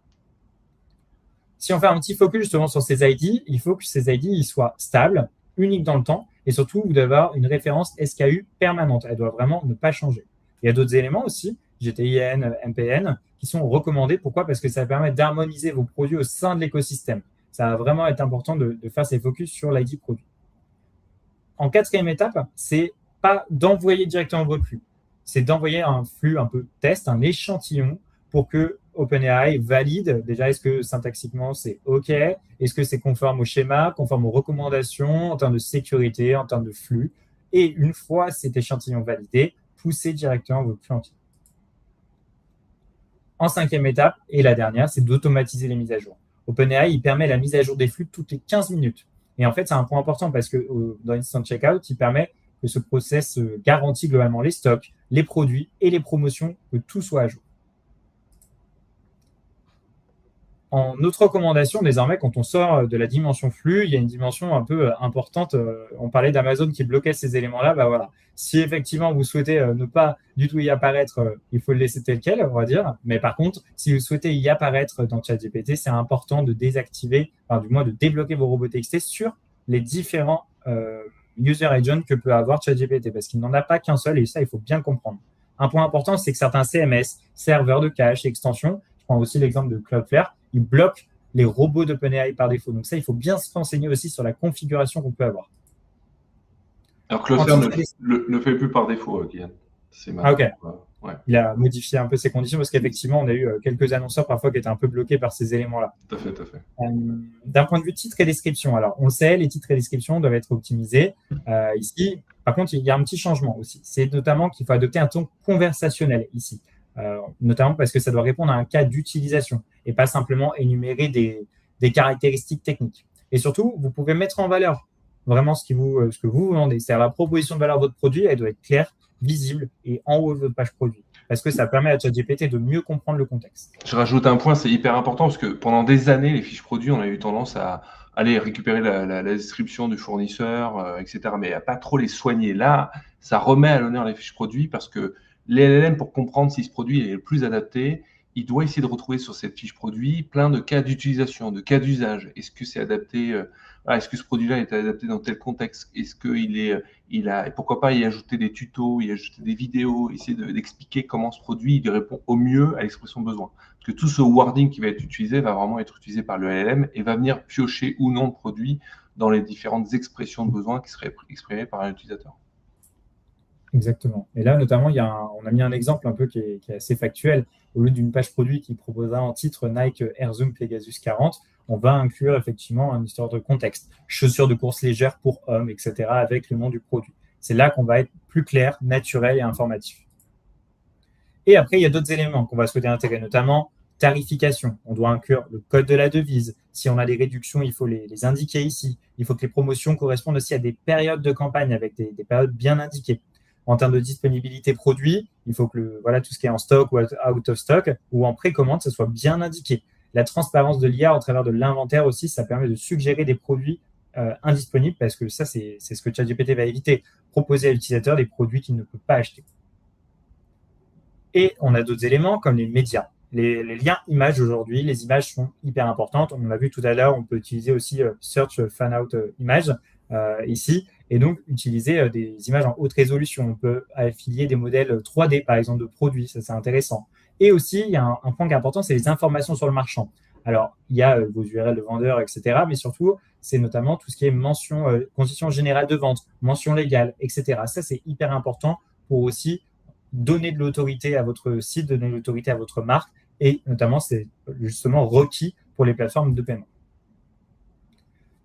Speaker 2: Si on fait un petit focus justement sur ces ID, il faut que ces ID ils soient stables, uniques dans le temps, et surtout, vous devez avoir une référence SKU permanente. Elle doit vraiment ne pas changer. Il y a d'autres éléments aussi, GTIN, MPN, qui sont recommandés. Pourquoi? Parce que ça permet d'harmoniser vos produits au sein de l'écosystème. Ça va vraiment être important de faire ces focus sur l'ID produit. En quatrième étape, c'est pas d'envoyer directement votre flux. C'est d'envoyer un flux un peu test, un échantillon, pour que OpenAI valide. Déjà, est-ce que syntaxiquement, c'est OK? Est-ce que c'est conforme au schéma, conforme aux recommandations en termes de sécurité, en termes de flux? Et une fois cet échantillon validé, poussez directement votre flux entier. En cinquième étape, et la dernière, c'est d'automatiser les mises à jour. OpenAI, il permet la mise à jour des flux toutes les 15 minutes. Et en fait, c'est un point important parce que dans Instant Checkout, il permet que ce process garantit globalement les stocks, les produits et les promotions, que tout soit à jour. En autre recommandation, désormais, quand on sort de la dimension flux, il y a une dimension un peu importante. On parlait d'Amazon qui bloquait ces éléments-là. Bah voilà. Si effectivement vous souhaitez ne pas du tout y apparaître, il faut le laisser tel quel, on va dire. Mais par contre, si vous souhaitez y apparaître dans ChatGPT, c'est important de désactiver, enfin, du moins de débloquer vos robots TXT sur les différents user agents que peut avoir ChatGPT, parce qu'il n'en a pas qu'un seul et ça, il faut bien le comprendre. Un point important, c'est que certains CMS, serveurs de cache, extensions, je prends aussi l'exemple de Cloudflare, ils bloquent les robots d'OpenAI par défaut. Donc ça, il faut bien se renseigner aussi sur la configuration qu'on peut avoir.
Speaker 1: Alors Cloudflare ne le fait plus par défaut, Guillaume.
Speaker 2: Ah, ok. Ouais. Il a modifié un peu ses conditions parce qu'effectivement, on a eu quelques annonceurs parfois qui étaient un peu bloqués par ces éléments-là.
Speaker 1: Tout à fait, tout à fait.
Speaker 2: D'un point de vue titre et description, alors on le sait, les titres et descriptions doivent être optimisés. Ici, par contre, il y a un petit changement aussi. C'est notamment qu'il faut adopter un ton conversationnel ici. notamment parce que ça doit répondre à un cas d'utilisation et pas simplement énumérer des caractéristiques techniques. Et surtout, vous pouvez mettre en valeur vraiment ce que vous vendez. C'est-à-dire la proposition de valeur de votre produit, elle doit être claire, visible et en haut de votre page produit. Parce que ça permet à ChatGPT de mieux comprendre le contexte.
Speaker 1: Je rajoute un point, c'est hyper important parce que pendant des années, les fiches produits, on a eu tendance à aller récupérer la description du fournisseur, etc. Mais à pas trop les soigner. Là, ça remet à l'honneur les fiches produits parce que les LLM, pour comprendre si ce produit est le plus adapté, il doit essayer de retrouver sur cette fiche produit plein de cas d'utilisation, de cas d'usage. Est-ce que c'est adapté est-ce que ce produit-là est adapté dans tel contexte? Est-ce qu'il a, pourquoi pas y ajouter des tutos, y ajouter des vidéos, essayer d'expliquer comment ce produit il répond au mieux à l'expression besoin. Parce que tout ce wording qui va être utilisé va vraiment être utilisé par le LLM et va venir piocher ou non le produit dans les différentes expressions de besoin qui seraient exprimées par un utilisateur.
Speaker 2: Exactement. Et là, notamment, on a mis un exemple un peu qui est assez factuel. Au lieu d'une page produit qui proposera en titre Nike Air Zoom Pegasus 40, on va inclure effectivement une histoire de contexte. Chaussures de course légères pour hommes, etc. avec le nom du produit. C'est là qu'on va être plus clair, naturel et informatif. Et après, il y a d'autres éléments qu'on va souhaiter intégrer, notamment tarification. On doit inclure le code de la devise. Si on a des réductions, il faut les indiquer ici. Il faut que les promotions correspondent aussi à des périodes de campagne avec des périodes bien indiquées. En termes de disponibilité produit, il faut que tout ce qui est en stock ou out of stock ou en précommande, ça soit bien indiqué. La transparence de l'IA au travers de l'inventaire aussi, ça permet de suggérer des produits indisponibles parce que ça, c'est ce que ChatGPT va éviter. Proposer à l'utilisateur des produits qu'il ne peut pas acheter. Et on a d'autres éléments comme les médias. Les liens images aujourd'hui, les images sont hyper importantes. On l'a vu tout à l'heure, on peut utiliser aussi Search Fan Out Image ici. Et donc, utiliser des images en haute résolution. On peut affilier des modèles 3D, par exemple, de produits. Ça, c'est intéressant. Et aussi, il y a un point qui est important, c'est les informations sur le marchand. Alors, il y a vos URL de vendeurs, etc. Mais surtout, c'est notamment tout ce qui est mention, conditions générales de vente, mention légale, etc. Ça, c'est hyper important pour aussi donner de l'autorité à votre site, donner de l'autorité à votre marque. Et notamment, c'est justement requis pour les plateformes de paiement.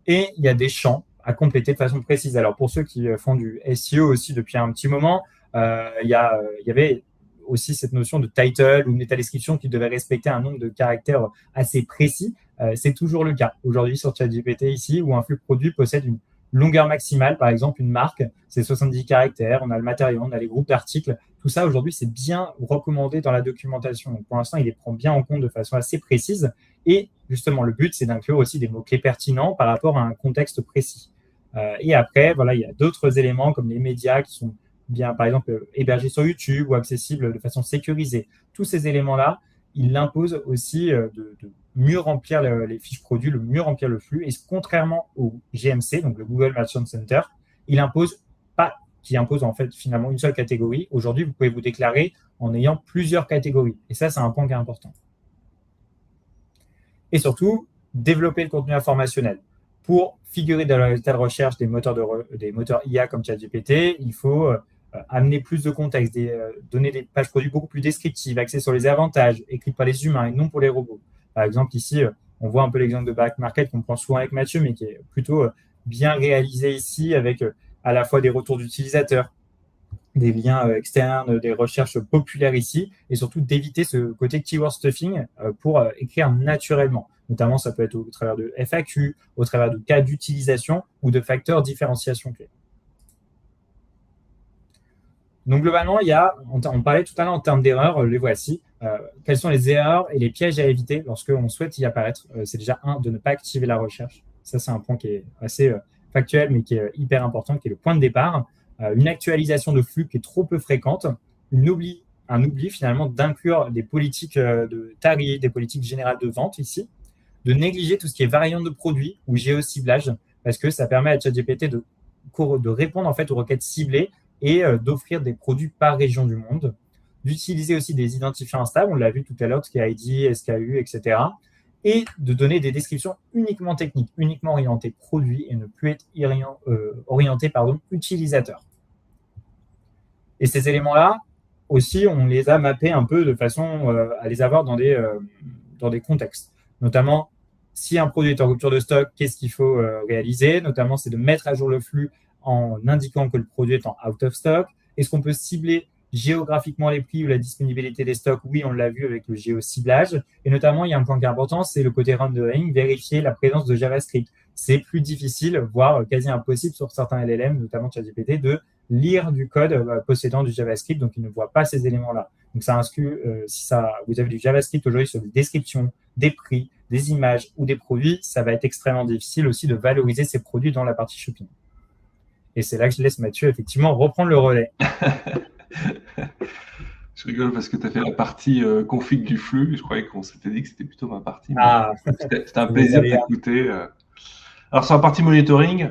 Speaker 2: Et il y a des champs à compléter de façon précise. Alors, pour ceux qui font du SEO aussi depuis un petit moment, il y avait aussi cette notion de title ou métadescription qui devait respecter un nombre de caractères assez précis. C'est toujours le cas aujourd'hui sur ChatGPT ici, où un flux produit possède une longueur maximale. Par exemple, une marque, c'est 70 caractères. On a le matériau, on a les groupes d'articles. Tout ça, aujourd'hui, c'est bien recommandé dans la documentation. Donc, pour l'instant, il les prend bien en compte de façon assez précise. Et justement, le but, c'est d'inclure aussi des mots-clés pertinents par rapport à un contexte précis. Et après, il y a d'autres éléments comme les médias qui sont bien, par exemple, hébergés sur YouTube ou accessibles de façon sécurisée. Tous ces éléments-là, ils l'imposent aussi de mieux remplir les fiches produits, de mieux remplir le flux. Et contrairement au GMC, donc le Google Merchant Center, il impose pas, qui impose en fait finalement une seule catégorie. Aujourd'hui, vous pouvez vous déclarer en ayant plusieurs catégories. Et ça, c'est un point qui est important. Et surtout, développer le contenu informationnel. Pour figurer dans la résultat de recherche des moteurs IA comme ChatGPT, il faut amener plus de contexte, donner des pages produits beaucoup plus descriptives, axées sur les avantages, écrites par les humains et non pour les robots. Par exemple, ici, on voit un peu l'exemple de Back Market qu'on prend souvent avec Mathieu, mais qui est plutôt bien réalisé ici avec à la fois des retours d'utilisateurs, des liens externes, des recherches populaires ici, et surtout d'éviter ce côté keyword stuffing pour écrire naturellement. Notamment, ça peut être au travers de FAQ, au travers de cas d'utilisation ou de facteurs différenciation clés. Donc, globalement, on parlait tout à l'heure en termes d'erreurs, les voici. Quelles sont les erreurs et les pièges à éviter lorsqu'on souhaite y apparaître? C'est déjà de ne pas activer la recherche. Ça, c'est un point qui est assez factuel, mais qui est hyper important, qui est le point de départ. Une actualisation de flux qui est trop peu fréquente, un oubli finalement d'inclure des politiques de tarifs, des politiques générales de vente ici, de négliger tout ce qui est variante de produits ou géociblage, parce que ça permet à ChatGPT de répondre en fait aux requêtes ciblées et d'offrir des produits par région du monde, d'utiliser aussi des identifiants instables, on l'a vu tout à l'heure, tout ce qui est ID, SKU, etc., et de donner des descriptions uniquement techniques, uniquement orientées produits et ne plus être orientées utilisateur. Et ces éléments-là, aussi, on les a mappés un peu de façon à les avoir dans des contextes. Notamment, si un produit est en rupture de stock, qu'est-ce qu'il faut réaliser? Notamment, c'est de mettre à jour le flux en indiquant que le produit est en out of stock. Est-ce qu'on peut cibler géographiquement les prix ou la disponibilité des stocks, oui, on l'a vu avec le géociblage. Et notamment, il y a un point qui est important, c'est le côté rendering, vérifier la présence de JavaScript. C'est plus difficile, voire quasi impossible sur certains LLM, notamment ChatGPT, de lire du code possédant du JavaScript, donc il ne voit pas ces éléments-là. Donc ça inclut, si vous avez du JavaScript aujourd'hui sur des descriptions, des prix, des images ou des produits, ça va être extrêmement difficile aussi de valoriser ces produits dans la partie shopping. Et c'est là que je laisse Mathieu effectivement reprendre le relais.
Speaker 1: Je rigole parce que tu as fait la partie config du flux. Je croyais qu'on s'était dit que c'était plutôt ma partie. C'était un plaisir de t'écouter. Alors, sur la partie monitoring,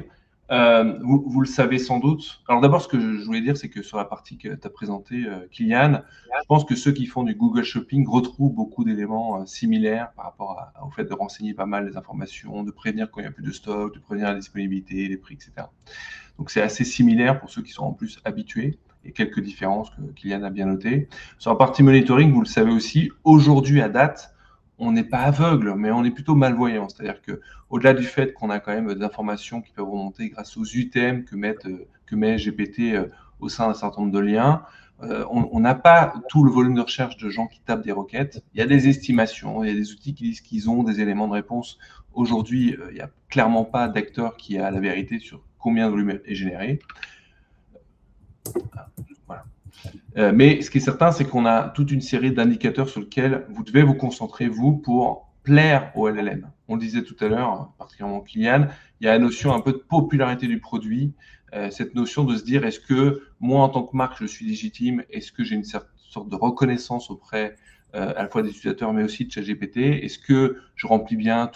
Speaker 1: vous le savez sans doute. Alors, d'abord, ce que je voulais dire, c'est que sur la partie que tu as présentée, Kylian, je pense que ceux qui font du Google Shopping retrouvent beaucoup d'éléments similaires par rapport au fait de renseigner pas mal les informations, de prévenir quand il n'y a plus de stock, de prévenir la disponibilité, les prix, etc. Donc, c'est assez similaire pour ceux qui sont en plus habitués. Et quelques différences que Kylian a bien notées. Sur la partie monitoring, vous le savez aussi, aujourd'hui à date, on n'est pas aveugle, mais on est plutôt malvoyant. C'est-à-dire qu'au-delà du fait qu'on a quand même des informations qui peuvent remonter grâce aux UTM que met GPT au sein d'un certain nombre de liens, on n'a pas tout le volume de recherche de gens qui tapent des requêtes. Il y a des estimations, il y a des outils qui disent qu'ils ont des éléments de réponse. Aujourd'hui, il n'y a clairement pas d'acteur qui a la vérité sur combien de volume est généré. Voilà. Mais ce qui est certain, c'est qu'on a toute une série d'indicateurs sur lesquels vous devez vous concentrer, vous, pour plaire au LLM. On le disait tout à l'heure, particulièrement Kylian, il y a la notion un peu de popularité du produit, cette notion de se dire, est-ce que moi, en tant que marque, je suis légitime? Est-ce que j'ai une sorte de reconnaissance auprès à la fois des utilisateurs, mais aussi de ChatGPT? Est-ce que je remplis bien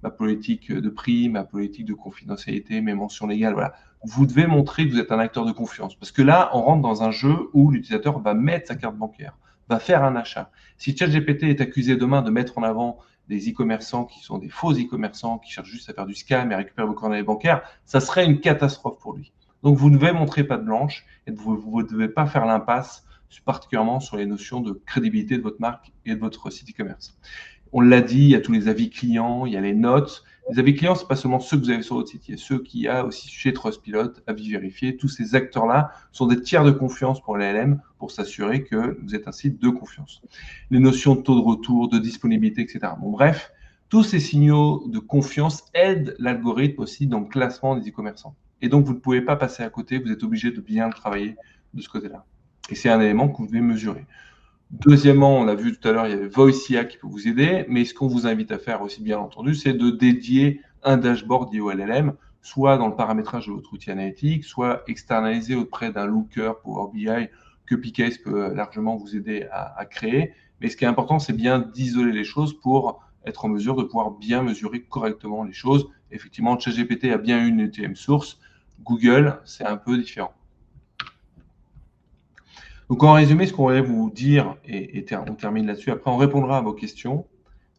Speaker 1: ma politique de prix, ma politique de confidentialité, mes mentions légales? Voilà. Vous devez montrer que vous êtes un acteur de confiance. Parce que là, on rentre dans un jeu où l'utilisateur va mettre sa carte bancaire, va faire un achat. Si ChatGPT est accusé demain de mettre en avant des e-commerçants qui sont des faux e-commerçants, qui cherchent juste à faire du scam et récupérer vos coordonnées bancaires, ça serait une catastrophe pour lui. Donc, vous devez montrer patte blanche et vous ne devez pas faire l'impasse, particulièrement sur les notions de crédibilité de votre marque et de votre site e-commerce. On l'a dit, il y a tous les avis clients, il y a les notes. Les avis clients, ce n'est pas seulement ceux que vous avez sur votre site, il y a ceux qu'il y a aussi chez Trustpilot, avis vérifiés. Tous ces acteurs-là sont des tiers de confiance pour les LLM pour s'assurer que vous êtes un site de confiance. Les notions de taux de retour, de disponibilité, etc. Bon, bref, tous ces signaux de confiance aident l'algorithme aussi dans le classement des e-commerçants. Et donc, vous ne pouvez pas passer à côté, vous êtes obligé de bien travailler de ce côté-là. Et c'est un élément que vous devez mesurer. Deuxièmement, on l'a vu tout à l'heure, il y avait VoiceIA qui peut vous aider, mais ce qu'on vous invite à faire aussi, bien entendu, c'est de dédier un dashboard lié au LLM, soit dans le paramétrage de votre outil analytique, soit externalisé auprès d'un looker Power BI que Picase peut largement vous aider à créer. Mais ce qui est important, c'est bien d'isoler les choses pour être en mesure de pouvoir bien mesurer correctement les choses. Effectivement, ChatGPT a bien une UTM source. Google, c'est un peu différent. Donc, en résumé, ce qu'on voulait vous dire, et on termine là-dessus, après on répondra à vos questions,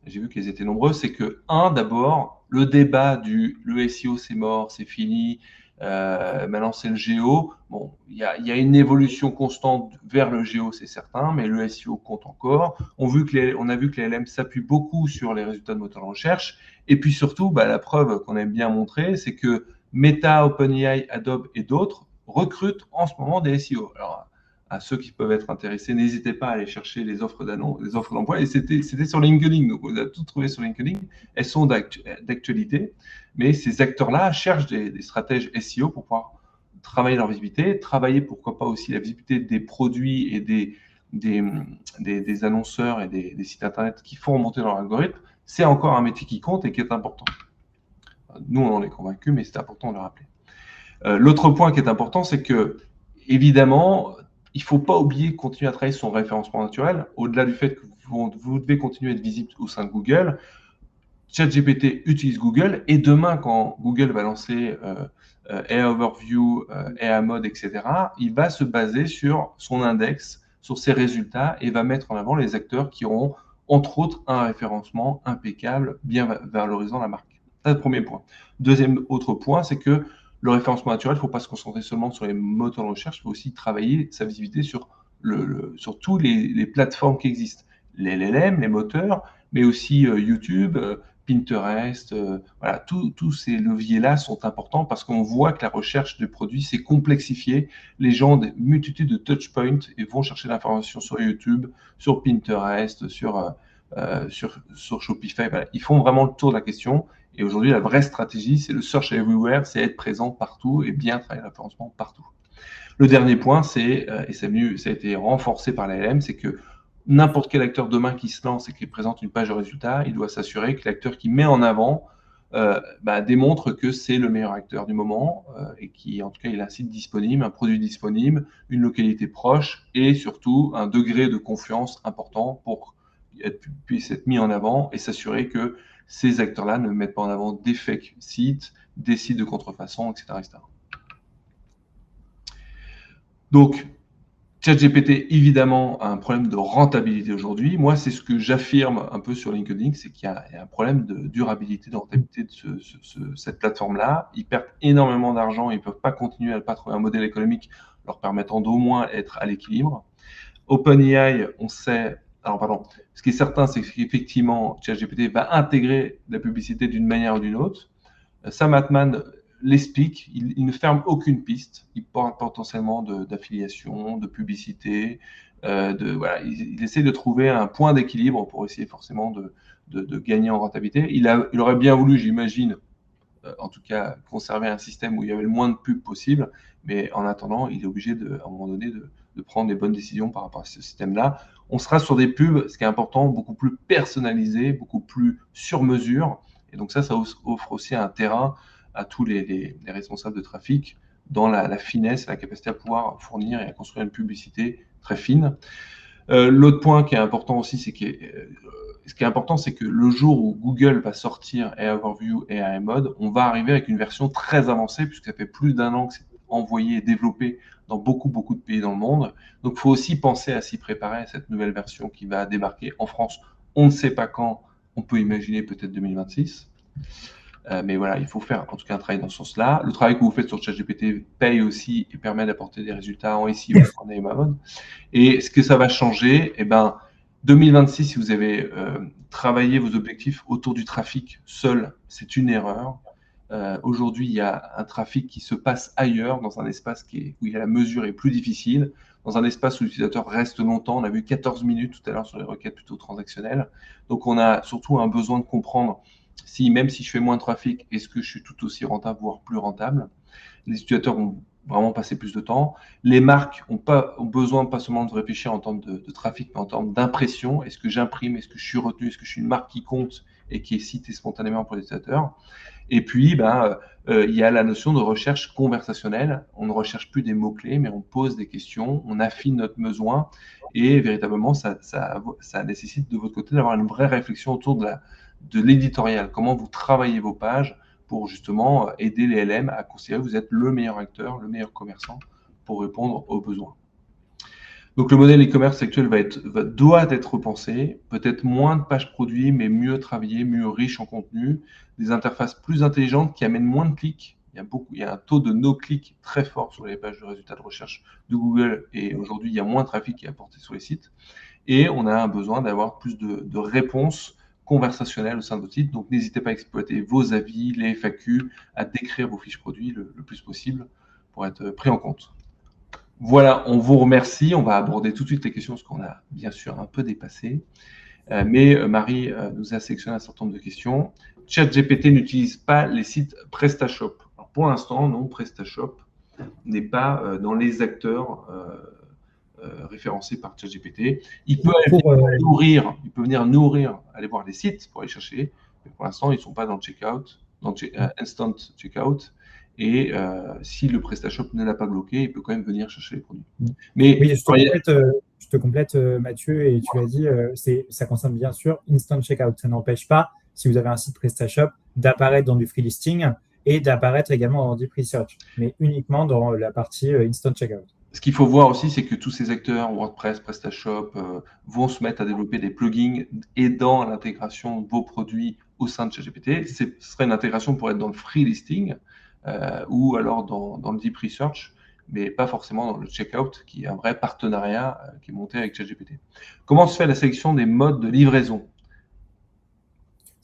Speaker 1: j'ai vu qu'elles étaient nombreuses, c'est que, d'abord, le débat le SEO, c'est mort, c'est fini, maintenant c'est le géo. Bon, il y a une évolution constante vers le géo, c'est certain, mais le SEO compte encore. On a vu que les LM s'appuient beaucoup sur les résultats de moteurs de recherche. Et puis surtout, la preuve qu'on aime bien montrer, c'est que Meta, OpenAI, Adobe et d'autres recrutent en ce moment des SEO. Alors, à ceux qui peuvent être intéressés, n'hésitez pas à aller chercher les offres d'emploi. Et c'était sur LinkedIn, donc vous avez tout trouvé sur LinkedIn. Elles sont d'actualité, mais ces acteurs-là cherchent des stratèges SEO pour pouvoir travailler leur visibilité, travailler pourquoi pas aussi la visibilité des produits et des annonceurs et des sites internet qui font remonter leur algorithme. C'est encore un métier qui compte et qui est important. Nous, on en est convaincus, mais c'est important de le rappeler. L'autre point qui est important, c'est que, évidemment, il ne faut pas oublier de continuer à travailler son référencement naturel. Au-delà du fait que vous devez continuer à être visible au sein de Google, ChatGPT utilise Google et demain, quand Google va lancer AI Overview, AI Mode, etc., il va se baser sur son index, sur ses résultats et va mettre en avant les acteurs qui auront, entre autres, un référencement impeccable, bien valorisant la marque. C'est le premier point. Deuxième autre point, c'est que le référencement naturel, il ne faut pas se concentrer seulement sur les moteurs de recherche, il faut aussi travailler sa visibilité sur toutes les plateformes qui existent. Les LLM, les moteurs, mais aussi YouTube, Pinterest, voilà, tous ces leviers-là sont importants parce qu'on voit que la recherche de produits s'est complexifiée. Les gens ont des multitudes de touchpoints et vont chercher l'information sur YouTube, sur Pinterest, sur Shopify. Voilà. Ils font vraiment le tour de la question. Et aujourd'hui, la vraie stratégie, c'est le search everywhere, c'est être présent partout et bien travailler le référencement partout. Le dernier point, c'est, et ça a été renforcé par la LM, c'est que n'importe quel acteur demain qui se lance et qui présente une page de résultats, il doit s'assurer que l'acteur qui met en avant démontre que c'est le meilleur acteur du moment et qui, en tout cas, il a un site disponible, un produit disponible, une localité proche et surtout un degré de confiance important pour puisse être mis en avant et s'assurer que ces acteurs-là ne mettent pas en avant des fake sites, des sites de contrefaçon, etc., etc. Donc, ChatGPT, évidemment, a un problème de rentabilité aujourd'hui. Moi, c'est ce que j'affirme un peu sur LinkedIn, c'est qu'il y a un problème de durabilité, de rentabilité de cette plateforme-là. Ils perdent énormément d'argent, ils ne peuvent pas continuer à ne pas trouver un modèle économique leur permettant d'au moins être à l'équilibre. OpenAI, on sait... Alors, pardon. Ce qui est certain, c'est qu'effectivement, ChatGPT va intégrer la publicité d'une manière ou d'une autre. Sam Altman l'explique, il ne ferme aucune piste, il parle potentiellement d'affiliation, de publicité, voilà, il essaie de trouver un point d'équilibre pour essayer forcément de gagner en rentabilité. Il aurait bien voulu, j'imagine, en tout cas, conserver un système où il y avait le moins de pubs possible, mais en attendant, il est obligé, à un moment donné, de prendre des bonnes décisions par rapport à ce système-là. On sera sur des pubs, ce qui est important, beaucoup plus personnalisées, beaucoup plus sur mesure, et donc ça offre aussi un terrain à tous les responsables de trafic dans la finesse, la capacité à pouvoir fournir et à construire une publicité très fine. L'autre point qui est important aussi, c'est que ce qui est important, c'est que le jour où Google va sortir AI Overview et AI Mode, on va arriver avec une version très avancée, puisque ça fait plus d'1 an que c'est envoyé et développé dans beaucoup de pays dans le monde. Donc, il faut aussi penser à s'y préparer à cette nouvelle version qui va débarquer en France. On ne sait pas quand, on peut imaginer peut-être 2026. Mais voilà, il faut faire en tout cas un travail dans ce sens-là. Le travail que vous faites sur ChatGPT paye aussi et permet d'apporter des résultats en SEO, en AI Mode. Et ce que ça va changer, eh ben, 2026, si vous avez travaillé vos objectifs autour du trafic seul, c'est une erreur. Aujourd'hui, il y a un trafic qui se passe ailleurs, dans un espace où la mesure est plus difficile, dans un espace où l'utilisateur reste longtemps. On a vu 14 minutes tout à l'heure sur les requêtes plutôt transactionnelles. Donc, on a surtout un besoin de comprendre même si je fais moins de trafic, est-ce que je suis tout aussi rentable, voire plus rentable? Les utilisateurs vont vraiment passer plus de temps. Les marques ont besoin pas seulement de réfléchir en termes de trafic, mais en termes d'impression. Est-ce que j'imprime? Est-ce que je suis retenu? Est-ce que je suis une marque qui compte et qui est citée spontanément pour les utilisateurs? Et puis, il y a la notion de recherche conversationnelle. On ne recherche plus des mots-clés, mais on pose des questions, on affine notre besoin. Et véritablement, ça nécessite de votre côté d'avoir une vraie réflexion autour de l'éditorial. Comment vous travaillez vos pages pour justement aider les LM à considérer que vous êtes le meilleur acteur, le meilleur commerçant pour répondre aux besoins. Donc le modèle e-commerce actuel doit être repensé, peut-être moins de pages produits, mais mieux travaillé, mieux riche en contenu, des interfaces plus intelligentes qui amènent moins de clics. Il y a un taux de no-click très fort sur les pages de résultats de recherche de Google et aujourd'hui il y a moins de trafic qui est apporté sur les sites. Et on a un besoin d'avoir plus de réponses conversationnelles au sein de votre site. Donc n'hésitez pas à exploiter vos avis, les FAQ, à décrire vos fiches produits le plus possible pour être pris en compte. Voilà, on vous remercie. On va aborder tout de suite les questions, parce qu'on a bien sûr un peu dépassé. Mais Marie nous a sélectionné un certain nombre de questions. ChatGPT n'utilise pas les sites PrestaShop. Alors, pour l'instant, non, PrestaShop n'est pas dans les acteurs référencés par ChatGPT. Il peut venir nourrir, aller voir les sites pour aller chercher. Mais pour l'instant, ils ne sont pas dans le checkout, dans Instant Checkout. Et si le PrestaShop ne l'a pas bloqué, il peut quand même venir chercher les produits.
Speaker 2: Mais oui, je te complète, Mathieu, et tu l'as dit, ça concerne bien sûr Instant Checkout. Ça n'empêche pas, si vous avez un site PrestaShop, d'apparaître dans du free listing et d'apparaître également dans du pre-search, mais uniquement dans la partie Instant Checkout.
Speaker 1: Ce qu'il faut voir aussi, c'est que tous ces acteurs, WordPress, PrestaShop, vont se mettre à développer des plugins aidant l'intégration de vos produits au sein de ChatGPT. Ce serait une intégration pour être dans le free listing ou alors dans le deep research, mais pas forcément dans le checkout, qui est un vrai partenariat qui est monté avec ChatGPT. Comment se fait la sélection des modes de livraison?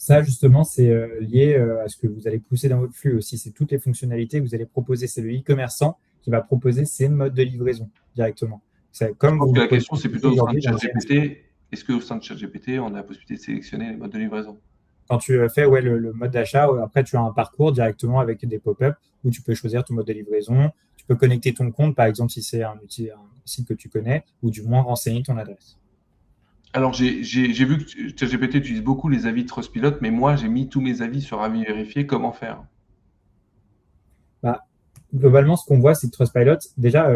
Speaker 2: Ça, justement, c'est lié à ce que vous allez pousser dans votre flux aussi. C'est toutes les fonctionnalités que vous allez proposer. C'est le e-commerçant qui va proposer ses modes de livraison directement. C'est
Speaker 1: Je
Speaker 2: comme
Speaker 1: pense
Speaker 2: vous
Speaker 1: que
Speaker 2: le
Speaker 1: la question, c'est
Speaker 2: positionnez
Speaker 1: plutôt au sein de
Speaker 2: aujourd'hui dans le GMS.
Speaker 1: ChatGPT. Est-ce qu'au sein de ChatGPT, on a la possibilité de sélectionner les modes de livraison?
Speaker 2: Quand tu fais ouais, le mode d'achat, après, tu as un parcours directement avec des pop-up où tu peux choisir ton mode de livraison. Tu peux connecter ton compte, par exemple, si c'est un site que tu connais, ou du moins renseigner ton adresse.
Speaker 1: Alors, j'ai vu que ChatGPT utilise beaucoup les avis de Trustpilot, mais moi, j'ai mis tous mes avis sur avis vérifié. Comment faire?
Speaker 2: Bah, globalement, ce qu'on voit, c'est que Trustpilot, déjà,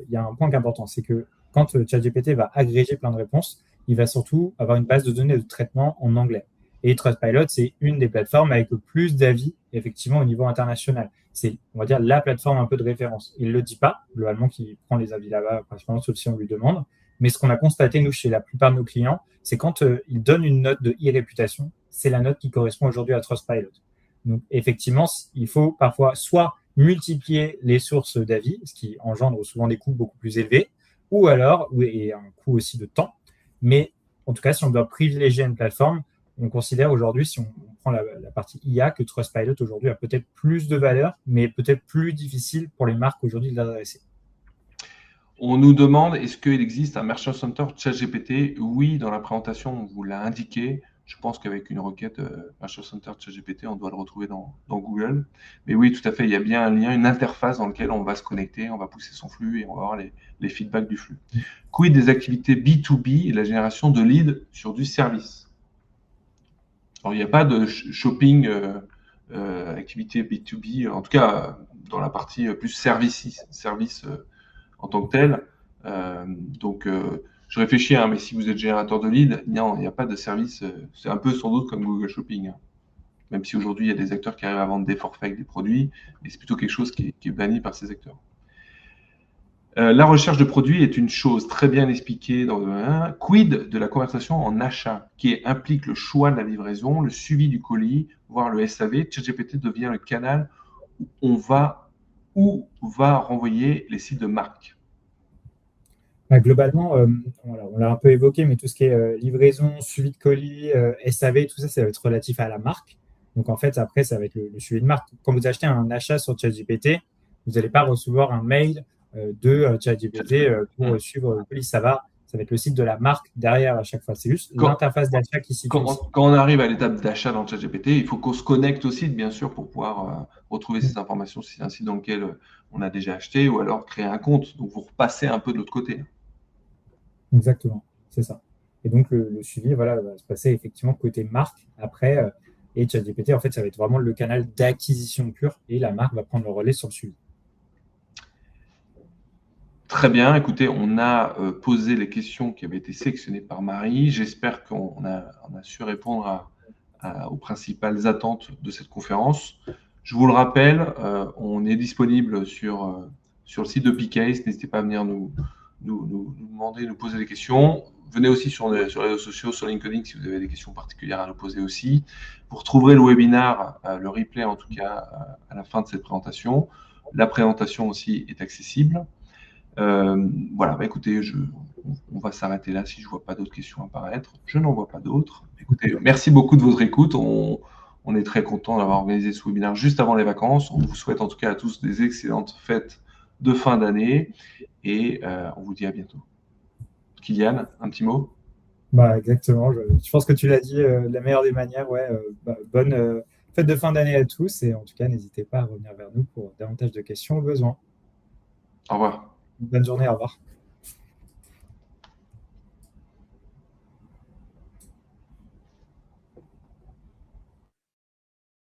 Speaker 2: il y a un point qui est important, c'est que quand ChatGPT va agréger plein de réponses, il va surtout avoir une base de données de traitement en anglais. Et Trustpilot, c'est une des plateformes avec le plus d'avis, effectivement, au niveau international. C'est, on va dire, la plateforme un peu de référence. Il ne le dit pas, globalement, qu'il prend les avis là-bas, principalement, sauf si on lui demande. Mais ce qu'on a constaté, nous, chez la plupart de nos clients, c'est quand il donne une note de e-réputation, c'est la note qui correspond aujourd'hui à Trustpilot. Donc, effectivement, il faut parfois soit multiplier les sources d'avis, ce qui engendre souvent des coûts beaucoup plus élevés, ou alors, et un coût aussi de temps. Mais en tout cas, si on doit privilégier une plateforme, on considère aujourd'hui, si on prend la partie IA, que Trustpilot aujourd'hui a peut-être plus de valeur, mais peut-être plus difficile pour les marques aujourd'hui de l'adresser.
Speaker 1: On nous demande, est-ce qu'il existe un Merchant Center ChatGPT? Oui, dans la présentation, on vous l'a indiqué. Je pense qu'avec une requête Merchant Center ChatGPT, on doit le retrouver dans Google. Mais oui, tout à fait, il y a bien un lien, une interface dans laquelle on va se connecter, on va pousser son flux et on va avoir les feedbacks du flux. Quid des activités B2B et la génération de leads sur du service? Alors, il n'y a pas de shopping activité B2B, en tout cas dans la partie plus service en tant que tel. Donc, je réfléchis, hein, mais si vous êtes générateur de lead, non, il n'y a pas de service. C'est un peu sans doute comme Google Shopping. Hein. Même si aujourd'hui, il y a des acteurs qui arrivent à vendre des forfaits avec des produits, mais c'est plutôt quelque chose qui est banni par ces acteurs. La recherche de produits est une chose très bien expliquée dans le 1. Quid de la conversation en achat, qui implique le choix de la livraison, le suivi du colis, voire le SAV. ChatGPT devient le canal où va renvoyer les sites de marque.
Speaker 2: Globalement, on l'a un peu évoqué, mais tout ce qui est livraison, suivi de colis, SAV, tout ça, ça va être relatif à la marque. Donc, en fait, après, ça va être le suivi de marque. Quand vous achetez un achat sur ChatGPT, vous n'allez pas recevoir un mail de ChatGPT pour suivre le colis. Ça va être le site de la marque derrière à chaque fois. C'est juste l'interface d'achat qui s'y
Speaker 1: Quand on arrive à l'étape d'achat dans ChatGPT, il faut qu'on se connecte au site, bien sûr, pour pouvoir retrouver ces informations si c'est un site dans lequel on a déjà acheté ou alors créer un compte. Donc, vous repassez un peu de l'autre côté.
Speaker 2: Exactement, c'est ça. Et donc, le suivi voilà, va se passer effectivement côté marque après. Et ChatGPT, en fait, ça va être vraiment le canal d'acquisition pure et la marque va prendre le relais sur le suivi.
Speaker 1: Très bien. Écoutez, on a posé les questions qui avaient été sélectionnées par Marie. J'espère qu'on a su répondre aux principales attentes de cette conférence. Je vous le rappelle, on est disponible sur le site de Picase. N'hésitez pas à venir nous demander, nous poser des questions. Venez aussi sur les réseaux sociaux, sur LinkedIn, si vous avez des questions particulières à nous poser aussi. Vous retrouverez le webinaire, le replay en tout cas, à la fin de cette présentation. La présentation aussi est accessible. Voilà, écoutez, on va s'arrêter là si je ne vois pas d'autres questions apparaître. Je n'en vois pas d'autres. Écoutez, merci beaucoup de votre écoute. On est très content d'avoir organisé ce webinaire juste avant les vacances. On vous souhaite en tout cas à tous des excellentes fêtes de fin d'année et on vous dit à bientôt. Kylian, un petit mot?
Speaker 2: Exactement. Je pense que tu l'as dit de la meilleure des manières. Ouais, bonne fête de fin d'année à tous et en tout cas, n'hésitez pas à revenir vers nous pour davantage de questions au besoin.
Speaker 1: Au revoir.
Speaker 2: Bonne journée, au revoir.